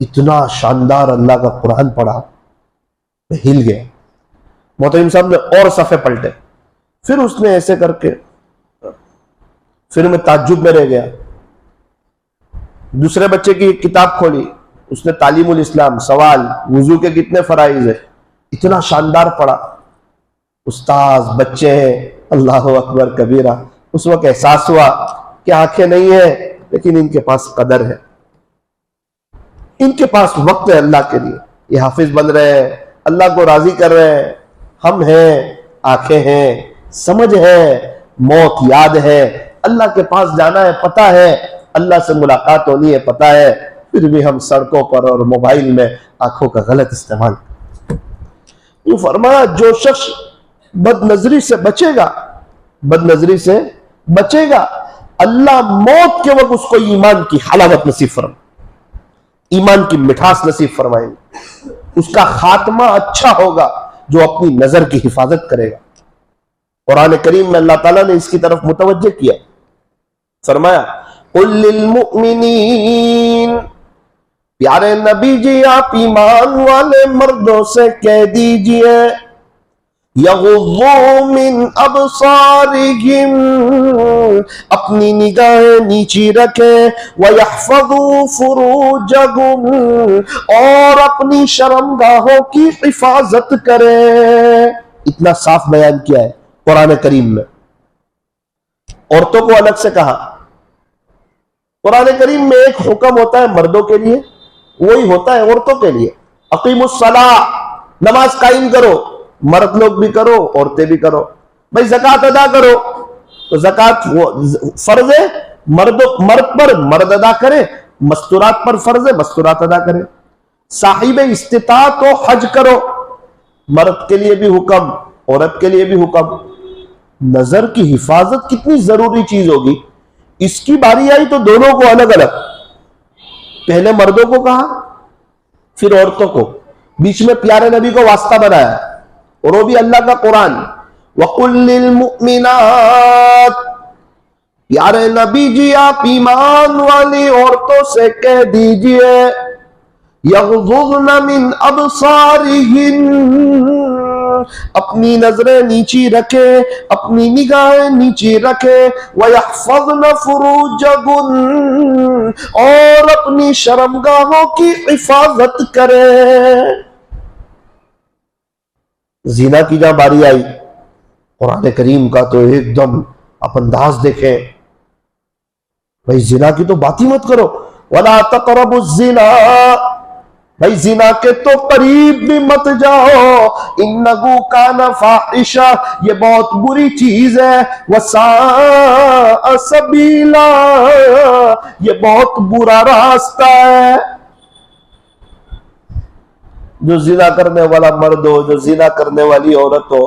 Speaker 1: اتنا شاندار اللہ کا قرآن پڑھا، میں ہل گیا۔ محترم صاحب نے اور صفحے پلٹے، پھر اس نے ایسے کر کے، پھر میں تعجب میں رہ گیا۔ دوسرے بچے کی کتاب کھولی، اس نے تعلیم الاسلام، سوال وضو کے کتنے فرائض ہے، اتنا شاندار پڑھا۔ استاذ بچے ہیں، اللہ اکبر کبیرہ۔ اس وقت احساس ہوا کہ آنکھیں نہیں ہیں لیکن ان کے پاس قدر ہے، ان کے پاس وقت ہے اللہ کے لیے، یہ حافظ بن رہے ہیں، اللہ کو راضی کر رہے ہیں۔ ہم ہیں، آنکھیں ہیں، سمجھ ہے، موت یاد ہے، اللہ کے پاس جانا ہے پتہ ہے، اللہ سے ملاقات ہونی ہے پتہ ہے، پھر بھی ہم سڑکوں پر اور موبائل میں آنکھوں کا غلط استعمال۔ یہ فرمایا جو شخص بد نظری سے بچے گا، بد نظری سے بچے گا، اللہ موت کے وقت اس کو ایمان کی حلاوت نصیب فرمائے، ایمان کی مٹھاس نصیب فرمائیں گے۔ اس کا خاتمہ اچھا ہوگا جو اپنی نظر کی حفاظت کرے گا۔ قرآن کریم میں اللہ تعالیٰ نے اس کی طرف متوجہ کیا، فرمایا قُلْ لِلْمُؤْمِنِينَ، پیارے نبی جی آپ ایمان والے مردوں سے کہہ دیجئے، یغضوا من ابصارہم، اپنی نگاہیں نیچی رکھیں، ویحفظوا فروجہم، اور اپنی شرمگاہوں کی حفاظت کریں۔ اتنا صاف بیان کیا ہے قرآن کریم میں۔ عورتوں کو الگ سے کہا۔ قرآن کریم میں ایک حکم ہوتا ہے مردوں کے لیے، وہی ہوتا ہے عورتوں کے لیے۔ اقیموا الصلاۃ، نماز قائم کرو، مرد لوگ بھی کرو، عورتیں بھی کرو۔ بھائی زکوٰۃ ادا کرو، تو زکوٰۃ فرض ہے مرد پر، مرد ادا کرے، مستورات پر فرض ہے، مستورات ادا کرے۔ صاحب استطاعت کو حج کرو، مرد کے لیے بھی حکم، عورت کے لیے بھی حکم۔ نظر کی حفاظت کتنی ضروری چیز ہوگی، اس کی باری آئی تو دونوں کو الگ الگ، پہلے مردوں کو کہا پھر عورتوں کو، بیچ میں پیارے نبی کو واسطہ بنایا، اور وہ بھی اللہ کا قرآن۔ وَقُلْ لِلْمُؤْمِنَاتِ، پیارے نبی جی آپ ایمان والی عورتوں سے کہہ دیجئے، یغضضن من ابصارہن، اپنی نظریں نیچی رکھے، اپنی نگاہیں نیچی رکھے، وَيَحْفَظْنَ فُرُوجَهُنَّ، اور اپنی شرمگاہوں کی حفاظت کرے۔ زنا کی جہاں باری آئی، قرآن کریم کا تو ایک دم آپ انداز دیکھیں، بھائی زنا کی تو بات ہی مت کرو، وَلَا تَقْرَبُوا الزِّنَا، بھائی زنا کے تو قریب بھی مت جاؤ، انہو کان فاحشہ، یہ بہت بری چیز ہے، وساء سبیلا، یہ بہت برا راستہ ہے۔ جو زنا کرنے والا مرد ہو، جو زنا کرنے والی عورت ہو،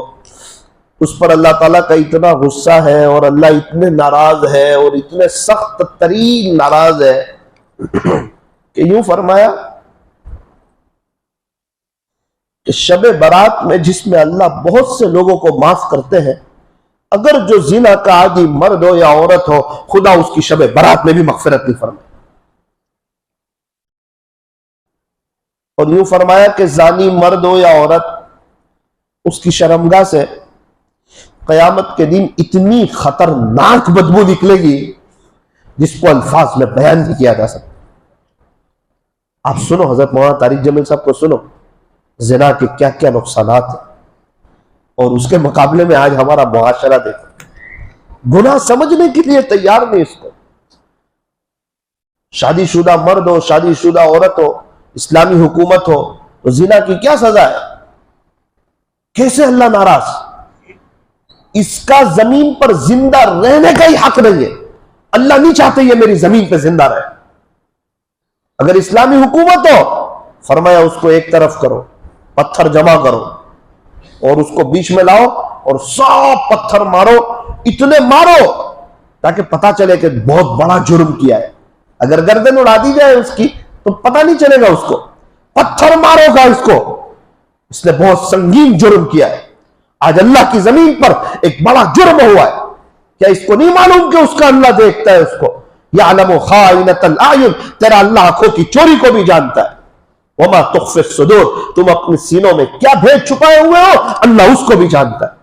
Speaker 1: اس پر اللہ تعالیٰ کا اتنا غصہ ہے، اور اللہ اتنے ناراض ہے، اور اتنے سخت ترین ناراض ہے کہ یوں فرمایا کہ شب برات میں، جس میں اللہ بہت سے لوگوں کو معاف کرتے ہیں، اگر جو زنا کا عادی مرد ہو یا عورت ہو، خدا اس کی شب برات میں بھی مغفرت نہیں فرمائے۔ اور یوں فرمایا کہ زانی مرد ہو یا عورت، اس کی شرمگاہ سے قیامت کے دن اتنی خطرناک بدبو نکلے گی جس کو الفاظ میں بیان نہیں کیا جا سکتا۔ آپ سنو حضرت مولانا طارق جمیل صاحب کو سنو، زنا کے کیا کیا نقصانات ہیں، اور اس کے مقابلے میں آج ہمارا معاشرہ دیکھو، گناہ سمجھنے کے لیے تیار نہیں اس کو۔ شادی شدہ مرد ہو، شادی شدہ عورت ہو، اسلامی حکومت ہو، تو زنا کی کیا سزا ہے؟ کیسے اللہ ناراض؟ اس کا زمین پر زندہ رہنے کا ہی حق نہیں ہے، اللہ نہیں چاہتے یہ میری زمین پہ زندہ رہے۔ اگر اسلامی حکومت ہو، فرمایا اس کو ایک طرف کرو، پتھر جمع کرو اور اس کو بیچ میں لاؤ اور سب پتھر مارو، اتنے مارو تاکہ پتا چلے کہ بہت بڑا جرم کیا ہے۔ اگر گردن اڑا دی جائے اس کی تو پتہ نہیں چلے گا، اس کو پتھر مارو گا، اس نے بہت سنگین جرم کیا ہے۔ آج اللہ کی زمین پر ایک بڑا جرم ہوا ہے، کیا اس کو نہیں معلوم کہ اس کا اللہ دیکھتا ہے؟ اس کو یعلم خائنۃ الاعین، تیرا اللہ آنکھوں کی چوری کو بھی جانتا ہے۔ وما تخفی الصدور، تم اپنے سینوں میں کیا بھید چھپائے ہوئے ہو، اللہ اس کو بھی جانتا ہے۔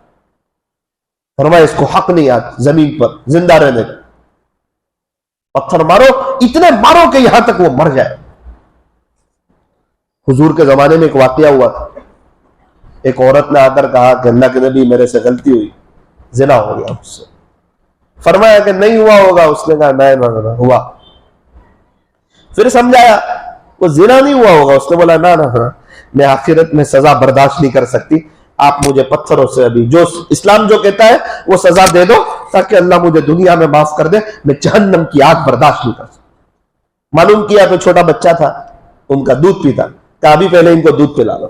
Speaker 1: فرمایا اس کو حق نہیں آج زمین پر زندہ رہنے کا، پتھر مارو، اتنے مارو کہ یہاں تک وہ مر جائے۔ حضور کے زمانے میں ایک واقعہ ہوا تھا، ایک عورت نے آ کر کہا کہ اللہ کے نبی میرے سے غلطی ہوئی، زنا ہو گیا مجھ سے۔ فرمایا کہ نہیں ہوا ہوگا، اس نے کہا نہیں ہوا۔ پھر سمجھایا وہ زنا نہیں ہوا ہوگا، اس نے بولا نہ میں آخرت میں سزا برداشت نہیں کر سکتی، آپ مجھے پتھروں سے ابھی جو اسلام جو کہتا ہے وہ سزا دے دو تاکہ اللہ مجھے دنیا میں معاف کر دے، میں جہنم کی آگ برداشت نہیں کر سکتا۔ معلوم کیا تو چھوٹا بچہ تھا، ان کا دودھ پیتا، کہا ابھی پہلے ان کو دودھ پلا لو۔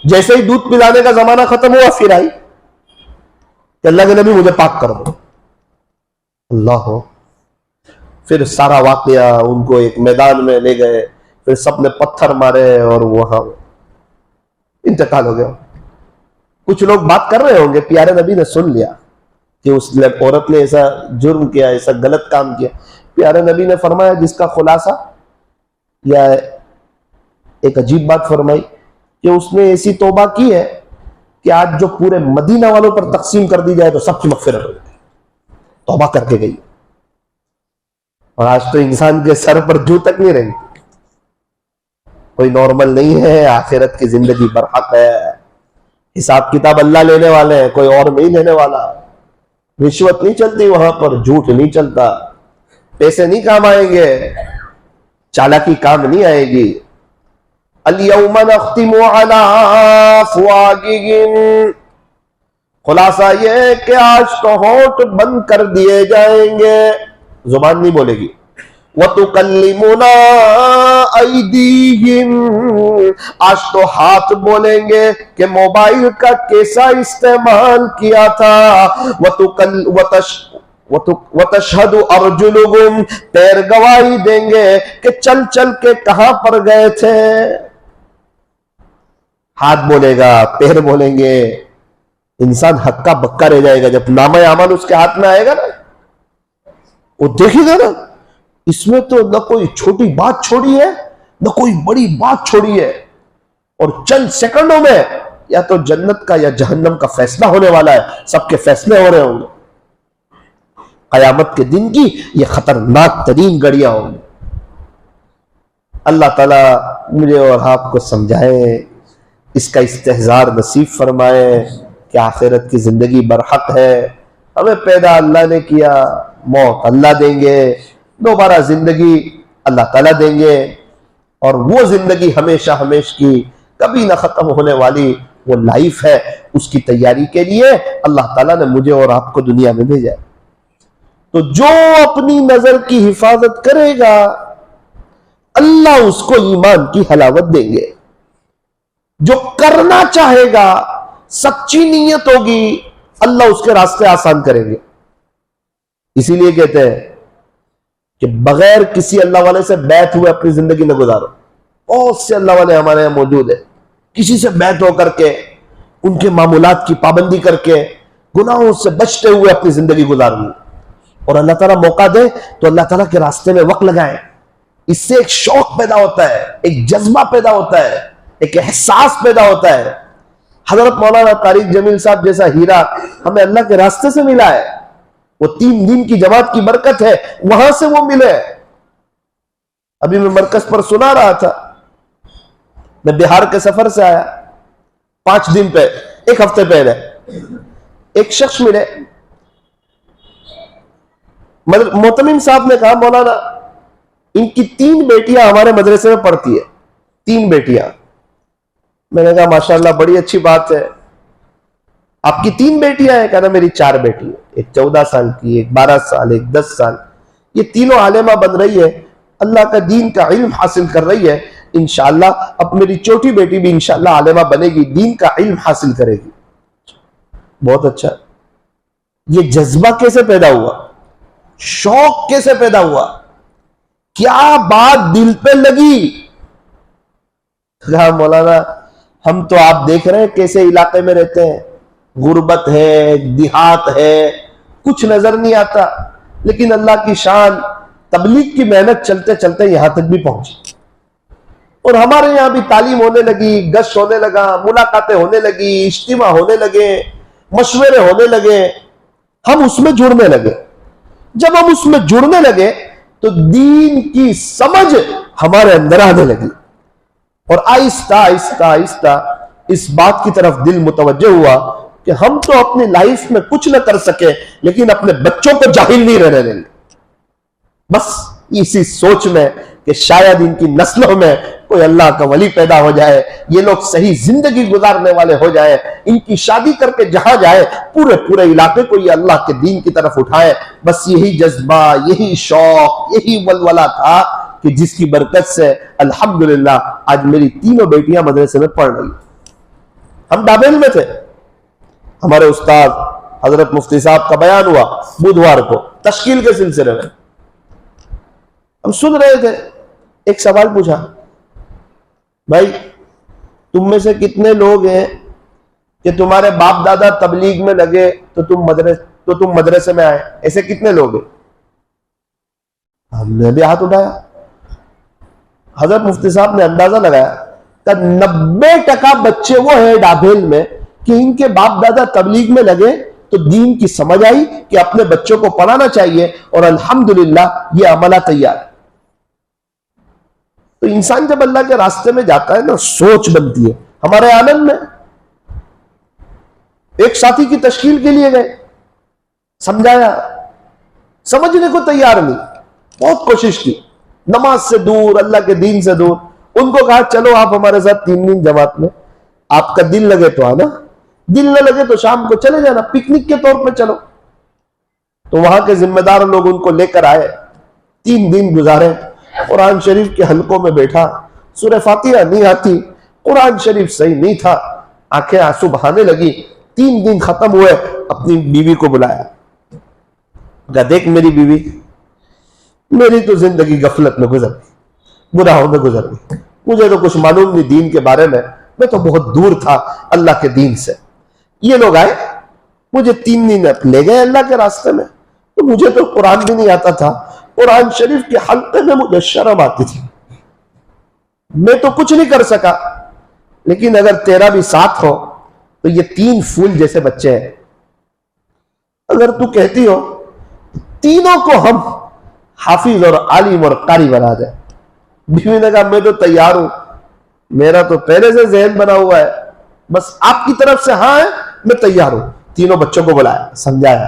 Speaker 1: جیسے ہی دودھ پلانے کا زمانہ ختم ہوا، پھر آئی کہ اللہ کے نبی مجھے پاک کر دو۔ اللہ ہو، پھر سارا واقعہ ان کو ایک میدان میں لے گئے، پھر سب نے پتھر مارے اور وہاں انتقال ہو گیا۔ کچھ لوگ بات کر رہے ہوں گے، پیارے نبی نے سن لیا کہ اس عورت نے ایسا جرم کیا، ایسا غلط کام کیا۔ پیارے نبی نے فرمایا جس کا خلاصہ، یا ایک عجیب بات فرمائی کہ اس نے ایسی توبہ کی ہے کہ آج جو پورے مدینہ والوں پر تقسیم کر دی جائے تو سب کی مغفرت ہو جائے۔ توبہ کر کے گئی، اور آج تو انسان کے سر پر جو تک نہیں رہی، کوئی نارمل نہیں ہے، آخرت کی زندگی برحق ہے، حساب کتاب اللہ لینے والے ہیں، کوئی اور نہیں لینے والا۔ رشوت نہیں چلتی وہاں پر، جھوٹ نہیں چلتا، پیسے نہیں کام آئیں گے، چالاکی کام نہیں آئے گی۔ الیوم نختم علی افواہہم، خلاصہ یہ کہ آج تو ہونٹ بند کر دیے جائیں گے، زبان نہیں بولے گی۔ وَتُكَلِّمُنَا أَيْدِيهِمْ، آج تو ہاتھ بولیں گے کہ موبائل کا کیسا استعمال کیا تھا۔ وَتَشْهَدُ أَرْجُلُهُمْ، پیر گواہی دیں گے کہ چل چل کے کہاں پر گئے تھے۔ ہاتھ بولے گا، پیر بولیں گے، انسان ہکا بکا رہ جائے گا جب نامہ اعمال اس کے ہاتھ میں آئے گا نا، وہ دیکھے گا نا، اس میں تو نہ کوئی چھوٹی بات چھوڑی ہے نہ کوئی بڑی بات چھوڑی ہے، اور چند سیکنڈوں میں یا تو جنت کا یا جہنم کا فیصلہ ہونے والا ہے، سب کے فیصلے ہو رہے ہوں گے۔ قیامت کے دن کی یہ خطرناک ترین گھڑیاں ہوں گی۔ اللہ تعالیٰ مجھے اور آپ کو سمجھائے، اس کا استحضار نصیب فرمائے کہ آخرت کی زندگی برحق ہے۔ ہمیں پیدا اللہ نے کیا، موت اللہ دیں گے، دوبارہ زندگی اللہ تعالیٰ دیں گے، اور وہ زندگی ہمیشہ ہمیش کی کبھی نہ ختم ہونے والی وہ لائف ہے۔ اس کی تیاری کے لیے اللہ تعالیٰ نے مجھے اور آپ کو دنیا میں بھیجا ہے۔ تو جو اپنی نظر کی حفاظت کرے گا، اللہ اس کو ایمان کی حلاوت دیں گے۔ جو کرنا چاہے گا، سچی نیت ہوگی، اللہ اس کے راستے آسان کریں گے۔ اسی لیے کہتے ہیں کہ بغیر کسی اللہ والے سے بیعت ہوئے اپنی زندگی نہ گزارو۔ بہت سے اللہ والے ہمارے یہاں موجود ہیں، کسی سے بیعت ہو کر کے، ان کے معمولات کی پابندی کر کے، گناہوں سے بچتے ہوئے اپنی زندگی گزارنی، اور اللہ تعالیٰ موقع دے تو اللہ تعالیٰ کے راستے میں وقت لگائیں۔ اس سے ایک شوق پیدا ہوتا ہے، ایک جذبہ پیدا ہوتا ہے، ایک احساس پیدا ہوتا ہے۔ حضرت مولانا طارق جمیل صاحب جیسا ہیرا ہمیں اللہ کے راستے سے ملا ہے، وہ 3 دن کی جماعت کی برکت ہے، وہاں سے وہ ملے۔ ابھی میں مرکز پر سنا رہا تھا، میں بہار کے سفر سے آیا، 5 دن پہ 1 ہفتے پہلے ایک شخص ملے، محتمم صاحب نے کہا مولانا ان کی 3 بیٹیاں ہمارے مدرسے میں پڑھتی ہے، 3 بیٹیاں۔ میں نے کہا ماشاءاللہ بڑی اچھی بات ہے، آپ کی 3 بیٹیاں ہیں؟ کہنا میری 4 بیٹی ہیں، ایک 14 سال کی، ایک 12 سال، ایک 10 سال، یہ تینوں عالمہ بن رہی ہے، اللہ کا دین کا علم حاصل کر رہی ہے، انشاءاللہ اب میری چھوٹی بیٹی بھی انشاءاللہ عالمہ بنے گی، دین کا علم حاصل کرے گی۔ بہت اچھا، یہ جذبہ کیسے پیدا ہوا، شوق کیسے پیدا ہوا، کیا بات دل پہ لگی؟ کہا مولانا ہم تو آپ دیکھ رہے ہیں کیسے علاقے میں رہتے ہیں، غربت ہے، دیہات ہے، کچھ نظر نہیں آتا، لیکن اللہ کی شان، تبلیغ کی محنت چلتے چلتے یہاں تک بھی پہنچی، اور ہمارے یہاں بھی تعلیم ہونے لگی، گشت ہونے لگا، ملاقاتیں ہونے لگی، اجتماع ہونے لگے، مشورے ہونے لگے، ہم اس میں جڑنے لگے۔ جب ہم اس میں جڑنے لگے تو دین کی سمجھ ہمارے اندر آنے لگی، اور آہستہ آہستہ آہستہ اس بات کی طرف دل متوجہ ہوا کہ ہم تو اپنی لائف میں کچھ نہ کر سکے، لیکن اپنے بچوں کو جاہل نہیں رہنے دیں گے۔ بس اسی سوچ میں کہ شاید ان کی نسلوں میں کوئی اللہ کا ولی پیدا ہو جائے، یہ لوگ صحیح زندگی گزارنے والے ہو جائیں، ان کی شادی کر کے جہاں جائے پورے علاقے کو یہ اللہ کے دین کی طرف اٹھائے، بس یہی جذبہ، یہی شوق، یہی ولولہ تھا کہ جس کی برکت سے الحمدللہ آج میری 3 بیٹیاں مدرسے میں پڑھ رہی۔ ہم ڈابیل میں تھے، ہمارے استاد حضرت مفتی صاحب کا بیان ہوا بدھوار کو تشکیل کے سلسلے میں، ہم سن رہے تھے، ایک سوال پوچھا، بھائی تم میں سے کتنے لوگ ہیں کہ تمہارے باپ دادا تبلیغ میں لگے تو تم مدرسے میں آئے؟ ایسے کتنے لوگ ہیں؟ ہم نے بھی ہاتھ اٹھایا۔ حضرت مفتی صاحب نے اندازہ لگایا کہ 90% بچے وہ ہیں ڈابھیل میں کہ ان کے باپ دادا تبلیغ میں لگے تو دین کی سمجھ آئی کہ اپنے بچوں کو پڑھانا چاہیے، اور الحمدللہ یہ عملہ تیار ہے۔ تو انسان جب اللہ کے راستے میں جاتا ہے نا، سوچ بنتی ہے۔ ہمارے آنند میں ایک ساتھی کی تشکیل کے لیے گئے، سمجھایا، سمجھنے کو تیار نہیں، بہت کوشش کی، نماز سے دور، اللہ کے دین سے دور۔ ان کو کہا چلو آپ ہمارے ساتھ 3 دن جماعت میں، آپ کا دل لگے تو آنا، دل نہ لگے تو شام کو چلے جانا، پکنک کے طور پہ چلو۔ تو وہاں کے ذمہ دار لوگ ان کو لے کر آئے، 3 دن گزارے، قرآن شریف کے حلقوں میں بیٹھا، سورہ فاتحہ نہیں آتی، قرآن شریف صحیح نہیں تھا، آنکھیں آنسو بہانے لگی۔ 3 دن ختم ہوئے، اپنی بیوی کو بلایا، کہا دیکھ میری بیوی، میری تو زندگی غفلت میں گزر گئی، گناہوں میں گزر گئی، مجھے تو کچھ معلوم نہیں دین کے بارے میں تو بہت دور تھا اللہ کے دین سے۔ یہ لوگ آئے، مجھے 3 دن لے گئے اللہ کے راستے میں، تو مجھے تو قرآن بھی نہیں آتا تھا، قرآن شریف کے حلقے میں مجھے شرم آتی تھی، میں تو کچھ نہیں کر سکا، لیکن اگر تیرا بھی ساتھ ہو تو یہ 3 پھول جیسے بچے ہیں، اگر تو کہتی ہو تینوں کو ہم حافظ اور عالم اور قاری بنا دیں۔ بیوی نے کہا میں تو تیار ہوں، میرا تو پہلے سے ذہن بنا ہوا ہے، بس آپ کی طرف سے ہاں ہے، میں تیار ہوں۔ تینوں بچوں کو بلایا، سمجھایا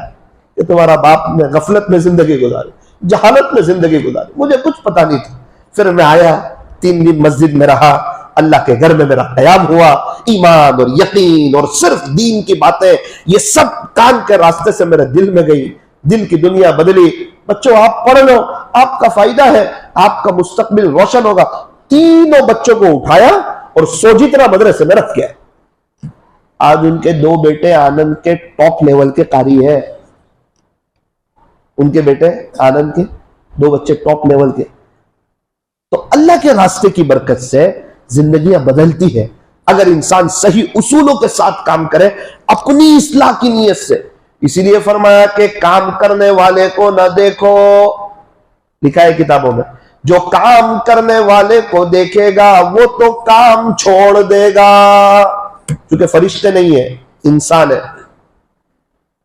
Speaker 1: کہ تمہارا باپ نے غفلت میں زندگی گزاری، جہالت میں زندگی گزاری، مجھے کچھ پتا نہیں تھا۔ پھر میں آیا، 3 دن مسجد میں رہا، اللہ کے گھر میں میرا قیام ہوا، ایمان اور یقین اور صرف دین کی باتیں یہ سب کان کے راستے سے میرے دل میں گئی، دل کی دنیا بدلی۔ بچوں آپ پڑھ لو، آپ کا فائدہ ہے، آپ کا مستقبل روشن ہوگا۔ تینوں بچوں کو اٹھایا اور سوجترا مدرسے میں رکھ گیا۔ آج ان کے 2 بیٹے آنند کے ٹاپ لیول کے قاری ہیں، ان کے بیٹے آنند کے 2 بچے ٹاپ لیول کے۔ تو اللہ کے راستے کی برکت سے زندگیاں بدلتی ہے اگر انسان صحیح اصولوں کے ساتھ کام کرے، اپنی اصلاح کی نیت سے۔ اسی لیے فرمایا کہ کام کرنے والے کو نہ دیکھو، لکھا ہے کتابوں میں، جو کام کرنے والے کو دیکھے گا وہ تو کام چھوڑ دے گا، کیونکہ فرشتے نہیں ہیں، انسان ہے۔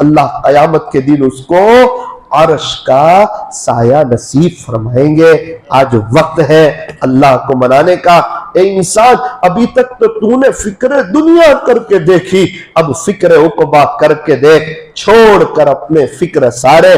Speaker 1: اللہ قیامت کے دن اس کو عرش کا سایہ نصیب فرمائیں گے۔ آج وقت ہے اللہ کو منانے کا۔ اے انسان، ابھی تک تو نے فکر دنیا کر کے دیکھی، اب فکر عقبہ کر کے دیکھ، چھوڑ کر اپنے فکر سارے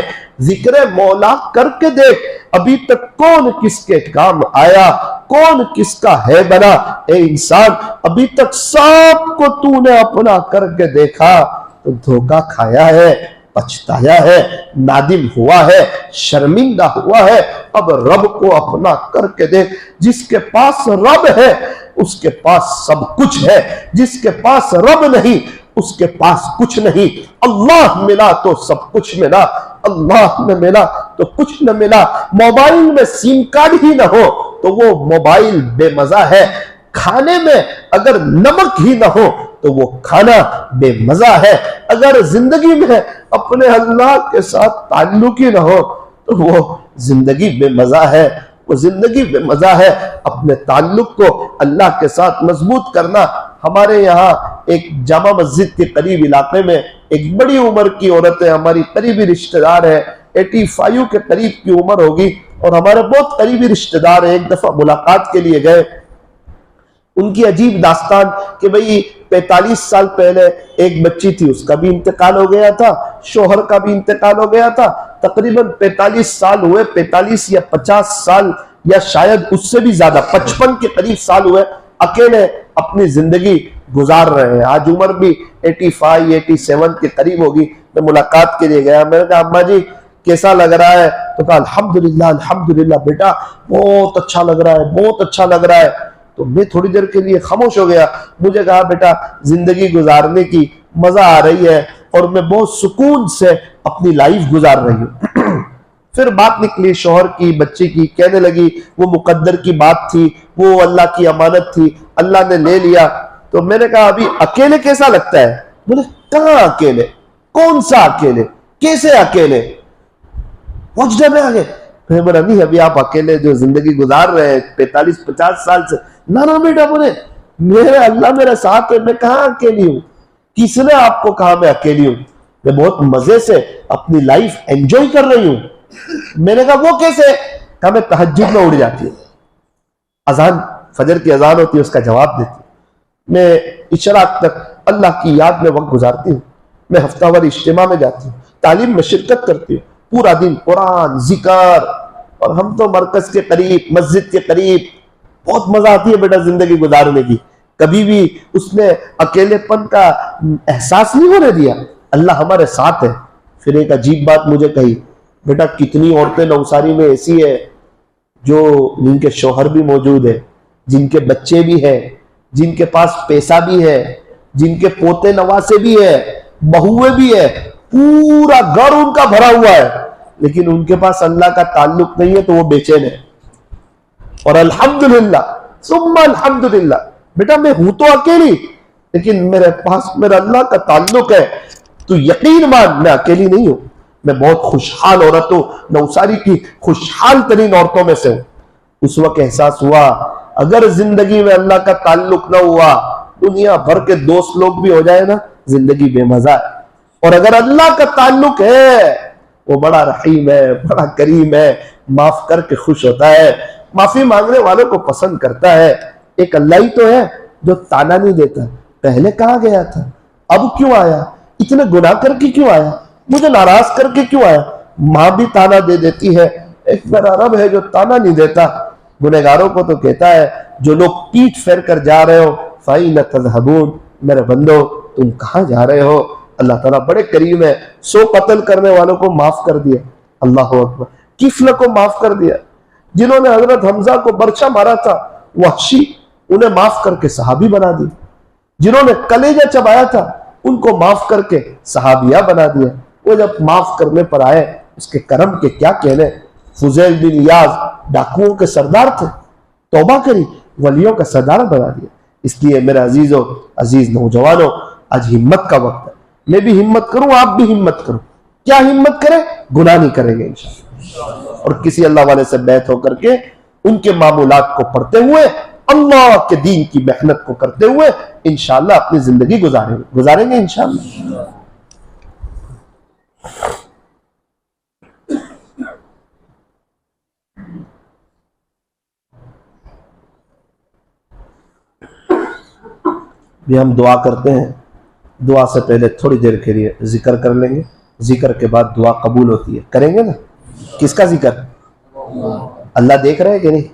Speaker 1: ذکر مولا کر کے دیکھ۔ ابھی تک کون کس کے کام آیا، کون کس کا ہے بنا۔ اے انسان، ابھی تک سب کو تو نے اپنا کر کے دیکھا تو دھوکہ کھایا ہے، پچھتایا ہے، نادم ہوا ہے، شرمندہ ہوا ہے۔ اب رب کو اپنا کر کے دیکھ۔ جس کے پاس رب ہے اس کے پاس سب کچھ ہے، جس کے پاس رب نہیں اس کے پاس کچھ نہیں۔ اللہ ملا تو سب کچھ ملا، اللہ نہ ملا تو کچھ نہ ملا۔ موبائل میں سیم کارڈ ہی نہ ہو تو وہ موبائل بے مزہ ہے۔ کھانے میں اگر نمک ہی نہ ہو تو وہ کھانا بے مزہ ہے۔ اگر زندگی میں اپنے اللہ کے ساتھ تعلق ہی نہ ہو تو وہ زندگی بے مزہ ہے، وہ زندگی بے مزہ ہے۔ اپنے تعلق کو اللہ کے ساتھ مضبوط کرنا۔ ہمارے یہاں ایک جامع مسجد کے قریب علاقے میں ایک بڑی عمر کی عورت ہے، ہماری قریبی رشتہ دار ہے، 85 کے قریب کی عمر ہوگی، اور ہمارے بہت قریبی رشتہ دار ہیں۔ ایک دفعہ ملاقات کے لیے گئے، ان کی عجیب داستان کہ بھئی 45 سال پہلے ایک بچی تھی، اس کا بھی انتقال ہو گیا تھا، شوہر کا بھی انتقال ہو گیا تھا، تقریباً 45 سال ہوئے، 45 یا 50 سال یا شاید اس سے بھی زیادہ 55 کے قریب سال ہوئے، اکیلے اپنی زندگی گزار رہے ہیں۔ آج عمر بھی 85 87 کے قریب ہوگی۔ میں ملاقات کے لیے گیا، میں نے کہا اماں جی کیسا لگ رہا ہے؟ تو کہا الحمدللہ الحمدللہ بیٹا بہت اچھا لگ رہا ہے، بہت اچھا لگ رہا ہے۔ تو میں تھوڑی دیر کے لیے خاموش ہو گیا۔ مجھے کہا بیٹا زندگی گزارنے کی مزہ آ رہی ہے اور میں بہت سکون سے اپنی لائف گزار رہی ہوں۔ پھر بات نکلی شوہر کی، بچے کی، کہنے لگی وہ مقدر کی بات تھی، وہ اللہ کی امانت تھی، اللہ نے لے لیا۔ تو میں نے کہا ابھی اکیلے کیسا لگتا ہے؟ بولے کہاں اکیلے، کون سا اکیلے، کیسے اکیلے؟ پہنچنے میں آگے پھر بولا نہیں ابھی آپ اکیلے جو زندگی گزار رہے ہیں 45-50 سال سے، نہ بیٹا بولے میرے اللہ میرے ساتھ ہے، میں کہاں اکیلی ہوں؟ کس نے آپ کو کہا میں اکیلی ہوں؟ میں بہت مزے سے اپنی لائف انجوائے کر رہی ہوں۔ میں نے کہا وہ کیسے؟ کہا میں تہجد میں اٹھ جاتی ہوں، اذان فجر کی اذان ہوتی ہے اس کا جواب دیتی ہوں، میں اشراق تک اللہ کی یاد میں وقت گزارتی ہوں، میں ہفتہ وار اجتماع میں جاتی ہوں، تعلیم میں شرکت کرتی ہوں، پورا دن قرآن ذکر، اور ہم تو مرکز کے قریب مسجد کے قریب، بہت مزہ آتی ہے بیٹا زندگی گزارنے کی۔ کبھی بھی اس نے اکیلے پن کا احساس نہیں ہونے دیا، اللہ ہمارے ساتھ ہے۔ پھر ایک عجیب بات مجھے کہی، بیٹا کتنی عورتیں نوساری میں ایسی ہے جو جن کے شوہر بھی موجود ہے، جن کے بچے بھی ہیں، جن کے پاس پیسہ بھی ہے، جن کے پوتے نواسے بھی ہے، بہویں بھی ہے، پورا گھر ان کا بھرا ہوا ہے، لیکن ان کے پاس اللہ کا تعلق نہیں ہے تو وہ بے چین ہے۔ اور الحمدللہ ثم الحمدللہ بیٹا میں ہوں تو اکیلی لیکن میرے پاس میرا اللہ کا تعلق ہے، تو یقین مان میں اکیلی نہیں ہوں، میں بہت خوشحال عورت ہوں، نوساری کی خوشحال ترین عورتوں میں سے ہوں۔ اس وقت احساس ہوا اگر زندگی میں اللہ کا تعلق نہ ہوا، دنیا بھر کے دوست لوگ بھی ہو جائے نا، زندگی بے مزہ ہے۔ اور اگر اللہ کا تعلق ہے وہ بڑا رحیم ہے، بڑا کریم ہے، معاف کر کے خوش ہوتا ہے، معافی مانگنے والوں کو پسند کرتا ہے۔ ایک اللہ ہی تو ہے جو تانا نہیں دیتا، پہلے کہاں گیا تھا، اب کیوں آیا، اتنے گناہ کر کے کیوں آیا، مجھے ناراض کر کے کیوں آیا؟ ماں بھی تانا دے دیتی ہے، ایک میرا رب ہے جو تانا نہیں دیتا۔ گنہگاروں کو تو کہتا ہے جو لوگ پیٹ پھیر کر جا رہے ہو فَإِنَّ تَذْهَبُونَ، میرے بندو تم کہاں جا رہے ہو؟ اللہ تعالیٰ بڑے کریم ہے، 100 قتل کرنے والوں کو معاف کر دیا، اللہ اکبر، کفل کو معاف کر دیا، جنہوں نے حضرت حمزہ کو برچا مارا تھا وحشی انہیں معاف کر کے صحابی بنا دی، جنہوں نے کلیجہ چبایا تھا ان کو معاف کر کے صحابیہ بنا دیا۔ وہ جب معاف کرنے پر آئے اس کے کرم کے کیا کہنے۔ فضیل بن ایاز ڈاکوؤں کے سردار تھے، توبہ کری، ولیوں کا سردار بنا دیا۔ اس لیے میرے عزیزوں، عزیز نوجوانوں، آج ہمت کا وقت ہے، میں بھی ہمت کروں، آپ بھی ہمت کروں۔ کیا ہمت کریں؟ گناہ نہیں کریں گے انشاءاللہ، اور کسی اللہ والے سے بیعت ہو کر کے ان کے معمولات کو پڑھتے ہوئے اللہ کے دین کی محنت کو کرتے ہوئے انشاءاللہ اپنی زندگی گزاریں گے انشاءاللہ۔ بھی ہم دعا کرتے ہیں، دعا سے پہلے تھوڑی دیر کے لیے ذکر کر لیں گے، ذکر کے بعد دعا قبول ہوتی ہے، کریں گے نا؟ کس کا ذکر؟ اللہ دیکھ رہے ہیں کہ نہیں؟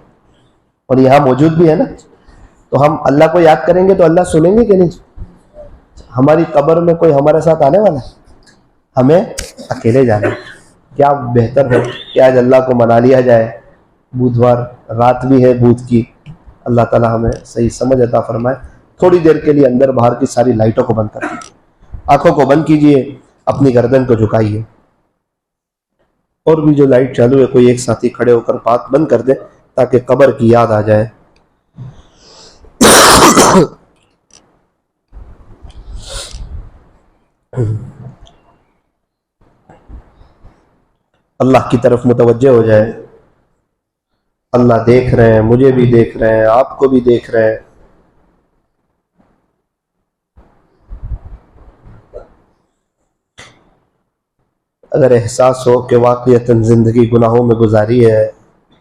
Speaker 1: اور یہاں موجود بھی ہے نا، تو ہم اللہ کو یاد کریں گے تو اللہ سنیں گے کہ نہیں؟ ہماری قبر میں کوئی ہمارے ساتھ آنے والا ہے؟ ہمیں اکیلے جانا ہے۔ کیا بہتر ہے کہ آج اللہ کو منا لیا جائے، بدھوار رات بھی ہے بدھ کی۔ اللہ تعالیٰ ہمیں صحیح سمجھ عطا فرمائے۔ تھوڑی دیر کے لیے اندر باہر کی ساری لائٹوں کو بند کر دیجیے، آنکھوں کو بند کیجیے، اپنی گردن کو جھکائیے، اور بھی جو لائٹ چالو ہے کوئی ایک ساتھی کھڑے ہو کر بات بند کر دے تاکہ قبر کی یاد آ جائے۔ اللہ کی طرف متوجہ ہو جائے۔ اللہ دیکھ رہے ہیں، مجھے بھی دیکھ رہے ہیں، آپ کو بھی دیکھ رہے ہیں۔ اگر احساس ہو کہ واقعتاً زندگی گناہوں میں گزاری ہے،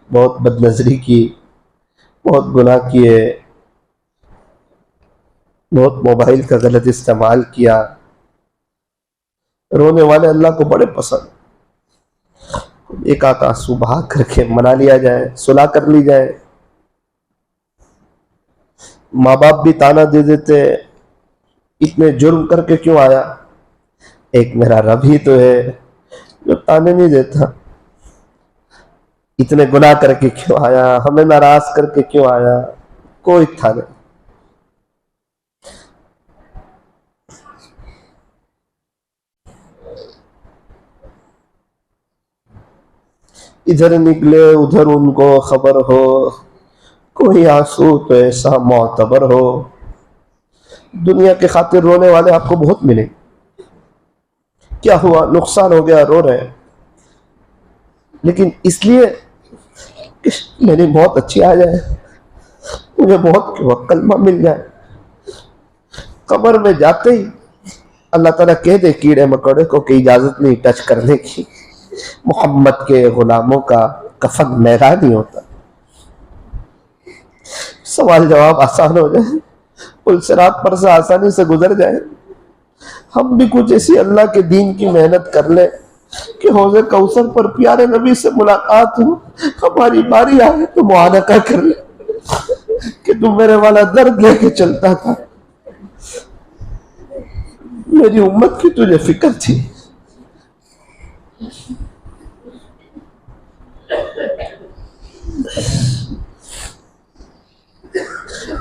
Speaker 1: بہت بد نظری کی، بہت گناہ کیے، بہت موبائل کا غلط استعمال کیا، رونے والے اللہ کو بڑے پسند، ایک آدھ آنسو بہا کر کے منا لیا جائے، صلح کر لی جائے۔ ماں باپ بھی تانا دے دیتے، اتنے جرم کر کے کیوں آیا؟ ایک میرا رب ہی تو ہے جو تانے نہیں دیتا، اتنے گناہ کر کے کیوں آیا، ہمیں ناراض کر کے کیوں آیا؟ کوئی تھا نہیں۔ ادھر نکلے ادھر ان کو خبر ہو، کوئی آنسو تو ایسا معتبر ہو۔ دنیا کے خاطر رونے والے آپ کو بہت ملے، کیا ہوا؟ نقصان ہو گیا، رو رہے ہیں، لیکن اس لیے کہ میری موت اچھی آ جائے، مجھے موت کے وقت کلمہ مل جائے۔ قبر میں جاتے ہی اللہ تعالیٰ کہہ دے کیڑے مکوڑے کو کہ اجازت نہیں ٹچ کرنے کی، محمد کے غلاموں کا کفن میرا نہیں ہوتا۔ سوال جواب آسان ہو جائے، پل صراط پر سے آسانی سے گزر جائے، ہم بھی کچھ ایسی اللہ کے دین کی محنت کر لیں کہ حوض کوثر پر پیارے نبی سے ملاقات ہو، ہماری باری آئے تو معانقہ کر لیں کہ تم میرے والا درد لے کے چلتا تھا، میری امت کی تجھے فکر تھی۔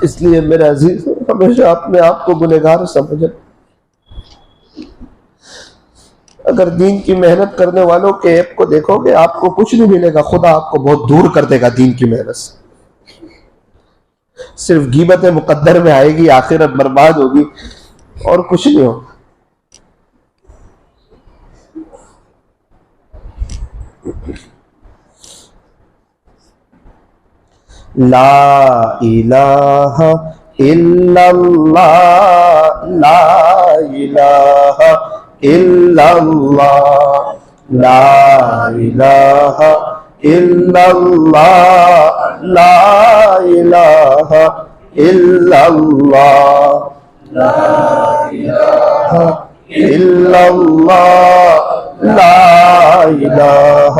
Speaker 1: اس لیے میرے عزیز ہمیشہ اپنے آپ کو گنہگار سمجھیں۔ اگر دین کی محنت کرنے والوں کے ایپ کو دیکھو گے آپ کو کچھ نہیں ملے گا، خدا آپ کو بہت دور کر دے گا دین کی محنت سے۔ صرف غیبت مقدر میں آئے گی، آخرت برباد ہوگی اور کچھ نہیں ہوگا۔ لا الہ الا اللہ، لا الہ الا اللہ، لا الہ الا اللہ، لا الہ الا اللہ، لا الہ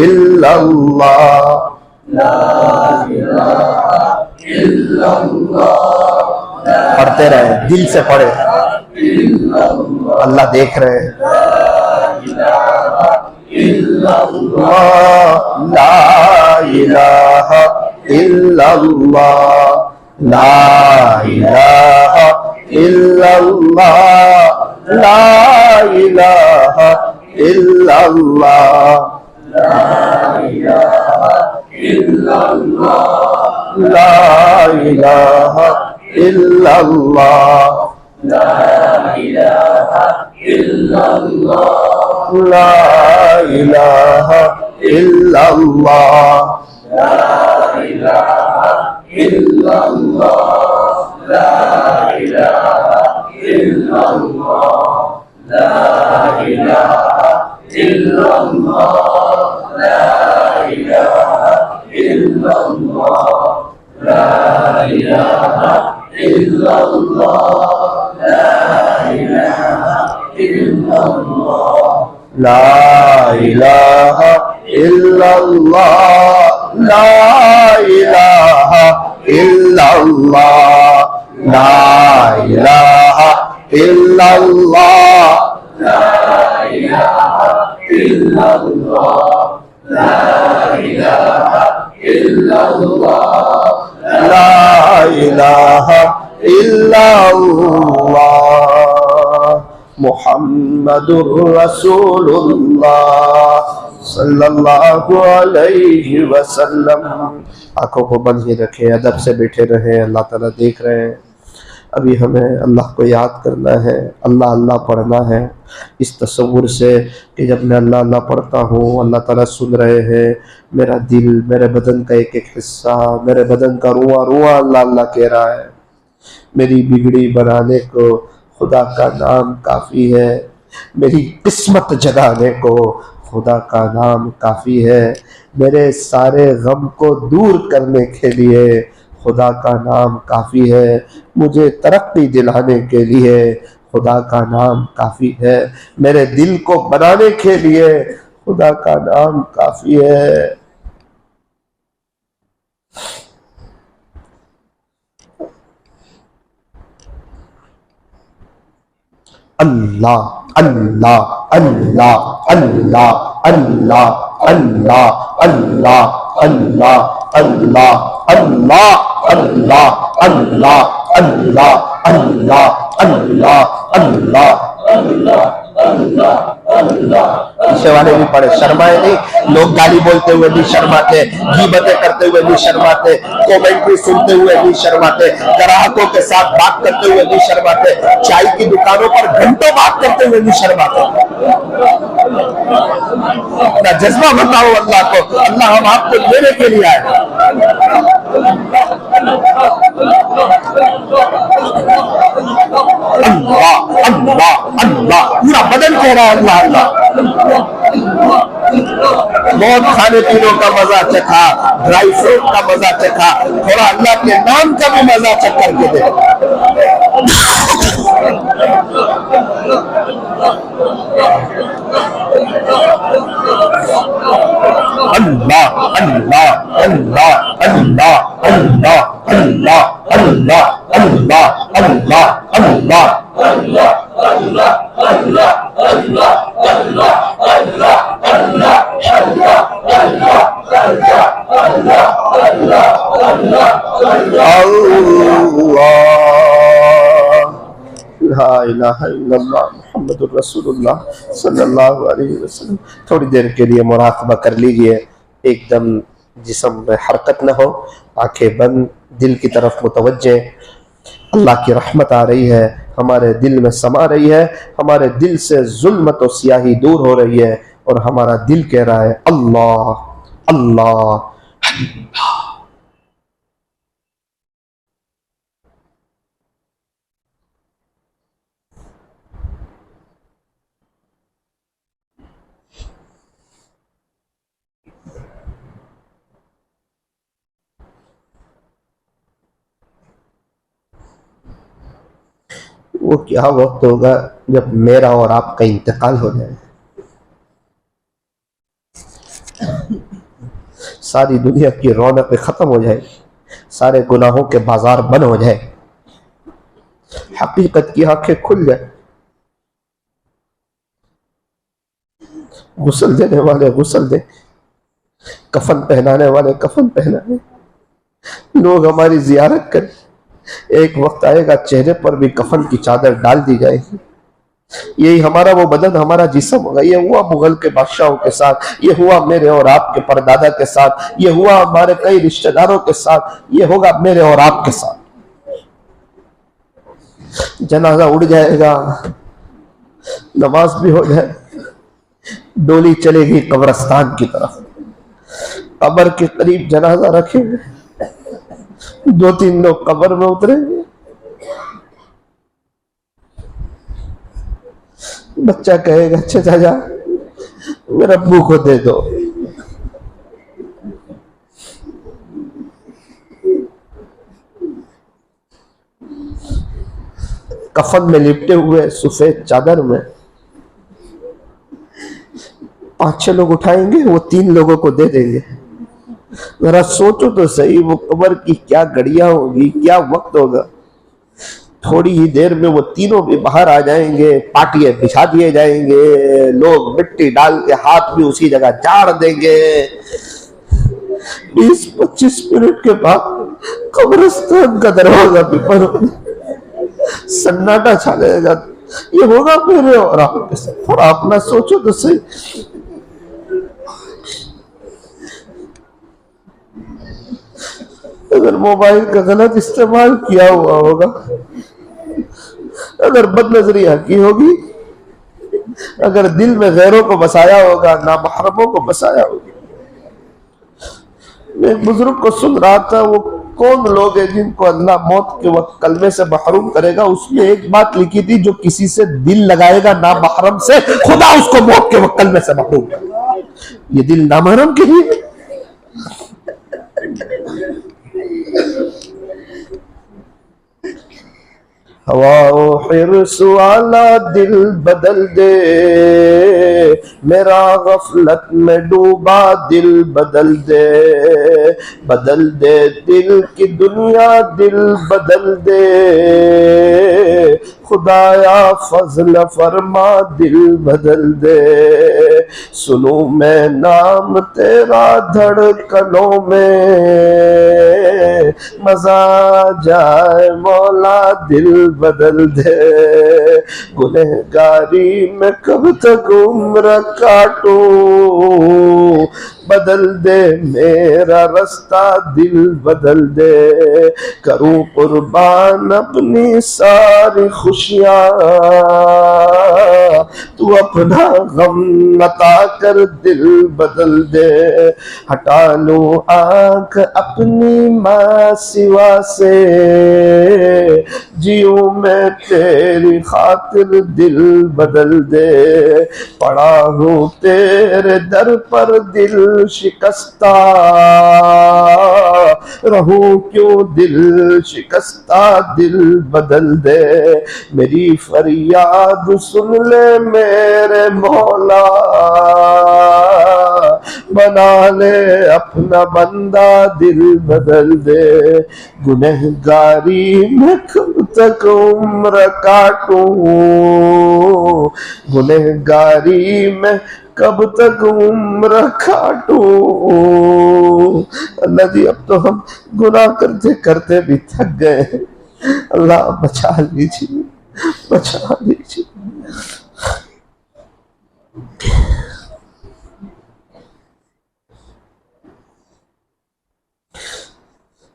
Speaker 1: الا اللہ، لا الہ الا اللہ، پڑھتے رہے، دل سے پڑھے، اللہ دیکھ رہے ہیں۔ لا الہ الا اللہ، لا الہ الا اللہ، لا الہ الا اللہ، لا الہ الا اللہ، لا الہ الا اللہ، لا الہ الا اللہ، لا الہ الا اللہ، لا الہ الا اللہ، لا الہ الا اللہ، لا الہ الا اللہ، لا الہ الا لا الہ الا اللہ لا الہ الا اللہ لا الہ الا اللہ لا الہ الا اللہ محمد الرسول اللہ صلی اللہ علیہ وسلم. آنکھوں کو بند ہی رکھے، ادب سے بیٹھے رہے، اللہ تعالیٰ دیکھ رہے ہیں. ابھی ہمیں اللہ کو یاد کرنا ہے، اللہ اللہ پڑھنا ہے، اس تصور سے کہ جب میں اللہ اللہ پڑھتا ہوں اللہ تعالیٰ سن رہے ہیں. میرا دل، میرے بدن کا ایک ایک حصہ، میرے بدن کا رواں رواں اللہ اللہ کہہ رہا ہے. میری بگڑی بنانے کو خدا کا نام کافی ہے، میری قسمت جگانے کو خدا کا نام کافی ہے، میرے سارے غم کو دور کرنے کے لیے خدا کا نام کافی ہے، مجھے ترقی دلانے کے لیے خدا کا نام کافی ہے، میرے دل کو بنانے کے لیے خدا کا نام کافی ہے. اللہ اللہ اللہ اللہ اللہ اللہ اللہ اللہ اللہ اللہ اللہ اللہ اللہ اللہ اللہ اللہ. پیچھے والے بھی پڑے، شرمائے نہیں. لوگ گالی بولتے ہوئے بھی شرماتے، غیبتیں کرتے ہوئے بھی شرماتے، کومنٹری سنتے ہوئے بھی شرماتے، گراہکوں کے ساتھ بات کرتے ہوئے بھی شرماتے، چائے کی دکانوں پر گھنٹوں بات کرتے ہوئے بھی شرماتے. اپنا جذبہ بتاؤ اللہ کو، اللہ ہم آپ کو دینے کے لیے آئے. اللہ اللہ اللہ، پورا بدن کہہ رہا ہے اللہ اللہ. بہت کھانے پینے کا مزہ چکھا، ڈرائی فروٹ کا مزہ چکھا، تھوڑا اللہ کے نام کا بھی مزہ چکھ کر کے دے. اللہ اللہ اللہ اللہ اللہ اللہ اللہ اللہ اللہ اللہ لا الہ الا اللہ محمد الرسول اللہ صلی اللہ علیہ وسلم. تھوڑی دیر کے لیے مراقبہ کر لیجئے، ایک دم جسم میں حرکت نہ ہو، آنکھیں بند، دل کی طرف متوجہ. اللہ کی رحمت آ رہی ہے، ہمارے دل میں سما رہی ہے، ہمارے دل سے ظلمت و سیاہی دور ہو رہی ہے، اور ہمارا دل کہہ رہا ہے اللہ اللہ اللہ. وہ کیا وقت ہوگا جب میرا اور آپ کا انتقال ہو جائے، ساری دنیا کی رونق ختم ہو جائے، سارے گناہوں کے بازار بند ہو جائے، حقیقت کی آنکھیں کھل جائے، غسل دینے والے غسل دیں، کفن پہنانے والے کفن پہنائیں، لوگ ہماری زیارت کریں. ایک وقت آئے گا چہرے پر بھی کفن کی چادر ڈال دی جائے گی. یہی ہمارا وہ بدن، ہمارا جسم ہوگا. یہ ہوا مغل کے بادشاہوں کے ساتھ، یہ ہوا میرے اور آپ کے پردادا کے ساتھ، یہ ہوا ہمارے کئی رشتہ داروں کے ساتھ، یہ ہوگا میرے اور آپ کے ساتھ. جنازہ اڑ جائے گا، نماز بھی ہو جائے، ڈولی چلے گی قبرستان کی طرف، قبر کے قریب جنازہ رکھیں گے، 2-3 لوگ قبر میں اتریں گے. بچہ کہے گا چچا جا میرے ابو کو دے دو. کفن میں لپٹے ہوئے سفید چادر میں، 5-6 لوگ اٹھائیں گے، وہ 3 لوگوں کو دے دیں گے۔ ذرا سوچو تو صحیح، وہ قبر کی کیا گھڑیاں ہوگی، کیا وقت ہوگا۔ تھوڑی ہی دیر میں وہ تینوں بھی باہر آ جائیں گے، پاٹیاں بچھا دیے جائیں گے، لوگ مٹی ڈال کے ہاتھ بھی اسی جگہ جاڑ دیں گے۔ 20-25 منٹ کے بعد قبرستان کا دروازہ بھی بند ہو، سناٹا چھا جائے گا۔ یہ ہوگا میرے اور آپ کے ساتھ، اور آپ نہ سوچو تو صحیح۔ اگر موبائل کا غلط استعمال کیا ہوا ہوگا، اگر بد نظریہ کی ہوگی، اگر دل میں غیروں کو بسایا ہوگا، نامحرموں کو بسایا ہوگا۔ میں ایک بزرگ کو سن رہا تھا، وہ کون لوگ ہیں جن کو اللہ موت کے وقت کلمے سے محروم کرے گا۔ اس میں ایک بات لکھی تھی، جو کسی سے دل لگائے گا نامحرم سے، خدا اس کو موت کے وقت کلمے سے محروم کرے گا۔ یہ دل نامحرم کے لیے ہوا و حرص والا دل بدل دے، میرا غفلت میں ڈوبا دل بدل دے، بدل دے دل کی دنیا دل بدل دے، خدایا فضل فرما دل بدل دے، سنوں میں نام تیرا دھڑکنوں میں، مزہ جائے مولا دل بدل دے، گنہگاری میں کب تک عمر کاٹوں، بدل دے میرا رستہ دل بدل دے، کروں قربان اپنی ساری خوشیاں، تو اپنا غم عطا کر دل بدل دے، ہٹا لوں آنکھ اپنی ماں سوا سے، جیوں میں تیری خاطر دل بدل دے، پڑا ہوں تیرے در پر دل شکستہ، رہوں کیوں دل شکستہ دل بدل دے، میری فریاد سن لے میرے مولا، بنا لے اپنا بندہ دل بدل دے، گنہگاری میں کب تک عمر کاٹوں، گنہگاری میں کب تک عمر کاٹوں۔ اللہ جی اب تو ہم گناہ کرتے کرتے بھی تھک گئے ہیں، اللہ بچا لیجیے، بچا لیجیے۔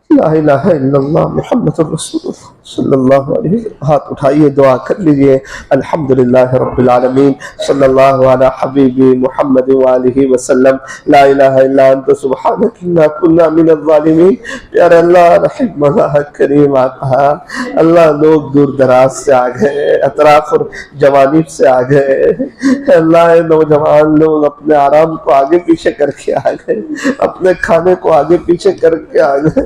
Speaker 1: لا الہ الا اللہ محمد رسول اللہ صلی اللہ علیہ وسلم۔ ہاتھ اٹھائیے، دعا کر لیجئے۔ الحمدللہ رب العالمین، صلی اللہ علی حبیبی محمد وآلہ وسلم، لا الہ الا انت سبحانک انا کنا من الظالمین۔ پیارے اللہ، رحم اللہ کریم آقا، اللہ لوگ دور دراز سے آ گئے، اطراف اور جوانب سے آ گئے، اللہ نوجوان لوگ اپنے آرام کو آگے پیچھے کر کے آ گئے، اپنے کھانے کو آگے پیچھے کر کے آ گئے،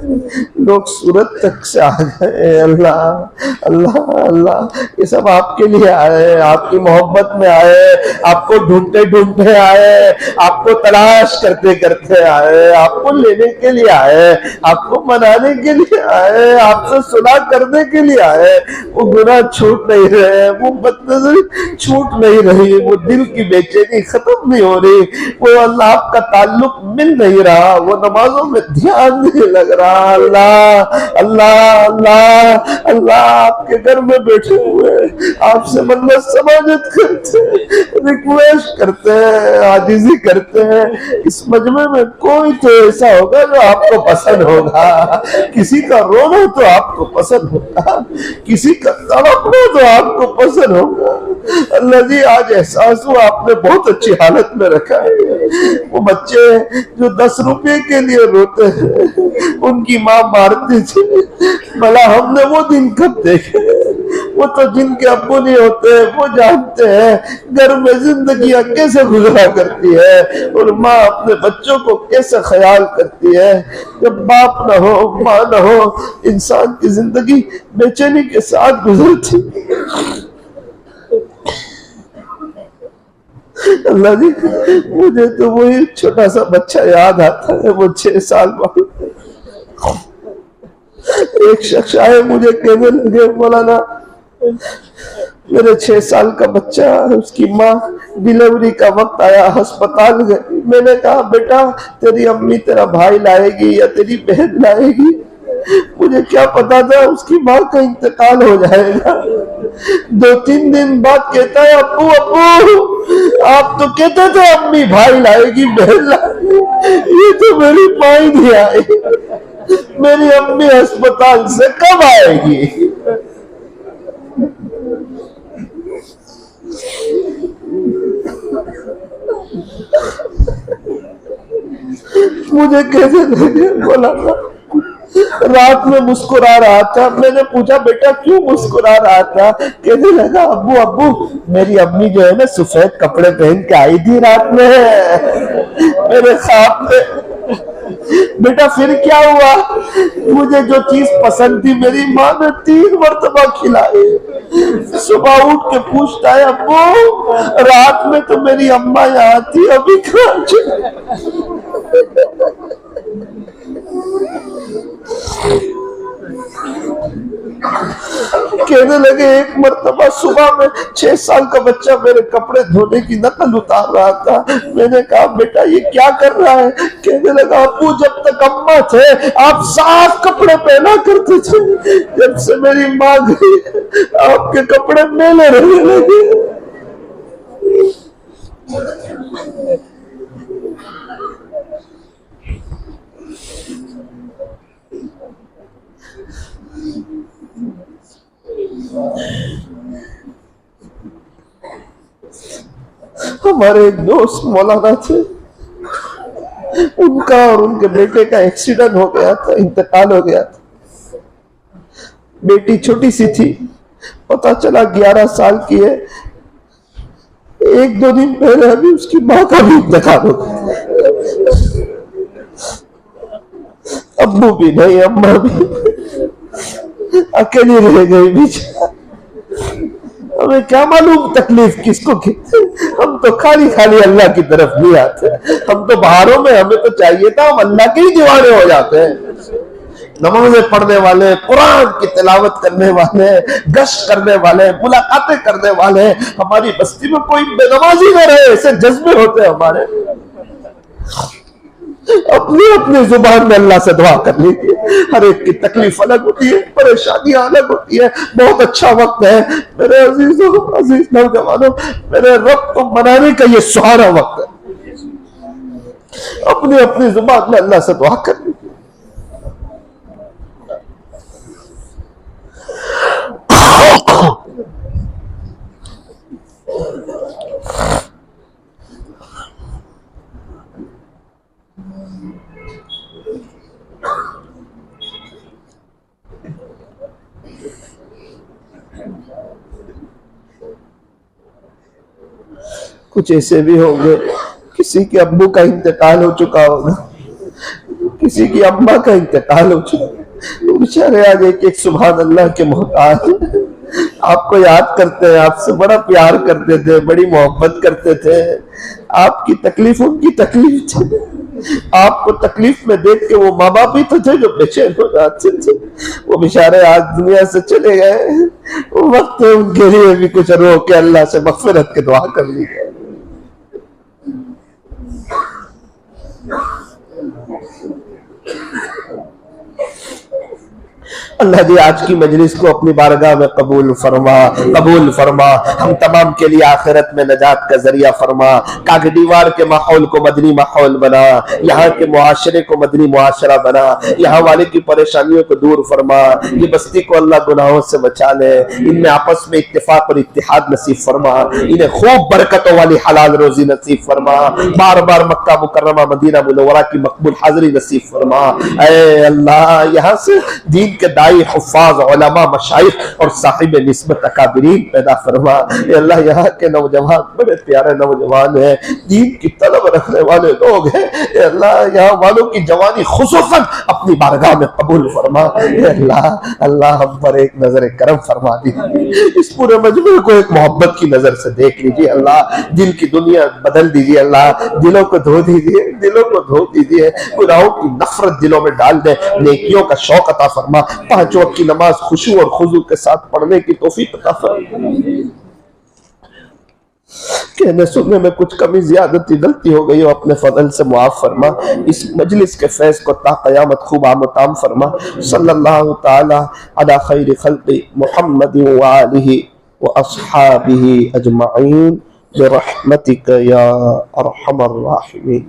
Speaker 1: لوگ صورت تک سے آ گئے۔ اللہ اللہ اللہ، یہ سب آپ کے لیے آئے، آپ کی محبت میں آئے، آپ کو ڈھونڈتے ڈھونڈتے آئے، آپ کو تلاش کرتے کرتے آئے، آپ کو لینے کے لیے آئے، آپ کو منانے کے لیے آئے، آپ سے صلح کرنے کے لیے آئے۔ وہ گناہ چھوٹ نہیں رہے، وہ بدنظری چھوٹ نہیں رہی، وہ دل کی بے چینی ختم نہیں ہو رہی، وہ اللہ آپ کا تعلق مل نہیں رہا، وہ نمازوں میں دھیان نہیں لگ رہا۔ اللہ اللہ اللہ اللہ، آپ کے گھر میں بیٹھے ہوئے آپ سے منت سماجت کرتے ہیں، ریکویسٹ کرتے ہیں، عاجزی کرتے ہیں۔ اس مجمع میں کوئی تو ایسا ہوگا جو آپ کو پسند ہوگا، کسی کا رونا تو آپ کو پسند ہوگا، کسی کا تڑپنا تو آپ کو پسند ہوگا۔ اللہ جی آج احساس ہوا آپ نے بہت اچھی حالت میں رکھا ہے۔ وہ بچے جو 10 روپے کے لیے روتے ہیں، ان کی ماں مارتی تھی، بھلا ہم نے وہ دن کب دیکھے؟ وہ تو جن کے ابو نہیں ہوتے وہ جانتے ہیں گھر میں زندگیاں کیسے گزرا کرتی ہے اور ماں اپنے بچوں کو کیسے خیال کرتی ہے۔ جب باپ نہ ہو ماں نہ ہو انسان کی زندگی بے چینی کے ساتھ گزرتی۔ اللہ جی مجھے تو وہی چھوٹا سا بچہ یاد آتا ہے، وہ 6 سال بعد ایک شخص آئے مجھے کہنے لگے مولانا میرے 6 سال کا بچہ، اس کی ماں ڈیلیوری کا وقت آیا ہسپتال گئی۔ میں نے کہا بیٹا تیری امی تیرا بھائی لائے گی یا تیری بہن لائے گی، مجھے کیا پتا تھا اس کی ماں کا انتقال ہو جائے گا۔ 2-3 دن بعد کہتا ہے ابو ابو آپ تو کہتے تھے امی بھائی لائے گی بہن لائے گی، یہ تو میری ماں ہی نہیں آئی، میری امی ہسپتال سے کب آئے گی؟ مجھے کیسے لگے بولا تھا رات میں مسکرا رہا تھا۔ میں نے پوچھا بیٹا کیوں مسکرا رہا تھا؟ کہنے لگا ابو میری امی جو ہے نا سفید کپڑے پہن کے آئی تھی رات میں میرے خواب میں۔ بیٹا پھر کیا ہوا؟ مجھے جو چیز پسند تھی میری ماں نے 3 مرتبہ کھلائی۔ صبح اٹھ کے پوچھتا ہے ابو رات میں تو میری اماں یہاں تھی ابھی کہاں چلی؟ کہنے لگے ایک مرتبہ صبح میں 6 سال کا بچہ میرے کپڑے دھونے کی نقل اتار رہا تھا۔ میں نے کہا بیٹا یہ کیا کر رہا ہے؟ کہنے لگا ابو جب تک اماں تھے آپ صاف کپڑے پہنا کرتے تھے، جب سے میری ماں گئی آپ کے کپڑے میلے رہنے لگے۔ ہمارے ایک دوست مولانا تھے، ان کا اور ان کے بیٹے کا ایکسیڈنٹ ہو گیا تھا، انتقال ہو گیا تھا۔ بیٹی چھوٹی سی تھی، پتا چلا 11 سال کی ہے۔ 1-2 دن پہلے ابھی اس کی ماں کا بھی انتقال ہو گیا، ابو بھی نہیں اماں بھی، اکیلی رہ گئی بیچارہ۔ ہمیں کیا معلوم تکلیف کس کو کی؟ ہم تو خالی اللہ کی طرف نہیں آتے، ہم تو باہروں میں، ہمیں تو چاہیے تھا ہم اللہ کے ہی دیوانے ہو جاتے ہیں۔ نمازیں پڑھنے والے، قرآن کی تلاوت کرنے والے، گشت کرنے والے، ملاقاتیں کرنے والے، ہماری بستی میں کوئی بے نمازی نہ رہے، ایسے جذبے ہوتے ہیں ہمارے۔ اپنی زبان میں اللہ سے دعا کر لیجیے، ہر ایک کی تکلیف الگ ہوتی ہے، پریشانیاں الگ ہوتی ہے۔ بہت اچھا وقت ہے میرے عزیزوں، عزیز نوجوانوں، میرے رب کو منانے کا یہ سہارا وقت ہے۔ اپنی زبان میں اللہ سے دعا کر لیجیے۔ کچھ ایسے بھی ہوں گے کسی کے ابو کا انتقال ہو چکا ہوگا، کسی کی اماں کا انتقال ہو چکا، وہ بیچارے آج ایک سبحان اللہ کے محتاج، آپ کو یاد کرتے ہیں، آپ سے بڑا پیار کرتے تھے، بڑی محبت کرتے تھے۔ آپ کی تکلیف ان کی تکلیف تھی، آپ کو تکلیف میں دیکھ کے وہ ماں باپ ہی تو تھے جو بے چین ہو جاتے تھے۔ وہ بیچارے آج دنیا سے چلے گئے، وقت ان کے لیے بھی کچھ رو کے اللہ سے مغفرت کی دعا کر لی گئے۔ اللہ جی آج کی مجلس کو اپنی بارگاہ میں قبول فرما، ہم تمام کے لیے آخرت میں نجات کا ذریعہ فرما۔ کاگڈیوار کے ماحول کو مدنی ماحول بنا، یہاں کے معاشرے کو مدنی معاشرہ بنا، یہاں والے کی پریشانیوں کو دور فرما، یہ بستی کو اللہ گناہوں سے بچا لے، ان میں آپس میں اتفاق اور اتحاد نصیب فرما، انہیں خوب برکتوں والی حلال روزی نصیب فرما، بار بار مکہ مکرمہ مدینہ منورہ کی مقبول حاضری نصیب فرما۔ اے اللہ یہاں سے دین کے دائی حفاظ علماء مشائخ اور صاحب نسبت اکابرین پیدا فرما۔ اے اللہ یہاں کے نوجوان بڑے پیارے نوجوان ہیں، دین کی طلب رکھنے والے لوگ ہیں، اے اللہ یہاں والوں کی جوانی خصوصاً اپنی بارگاہ میں قبول فرما۔ اے اللہ ہم پر ایک نظر کرم فرما دیجیے، اس پورے مجموعے کو ایک محبت کی نظر سے دیکھ لیجیے اللہ، دل کی دنیا بدل دیجیے اللہ، دلوں کو دھو دیجیے، دلوں کو دھو دیجیے، گناہوں کی نفرت دلوں میں ڈال دے، نیکیوں کا شوق عطا فرما، 5 وقت کی نماز خشوع اور خضوع کے ساتھ پڑھنے کی توفیق عطا فرما۔ کہنے سننے میں کچھ کمی زیادتی غلطی ہو گئی ہو اپنے فضل سے معاف فرما، اس مجلس کے فیض کو تا قیامت خوب عام و تام فرما۔ صلی اللہ تعالی علی خیر خلق محمد وآلہ واصحابہ اجمعین برحمتک یا ارحم الراحمین۔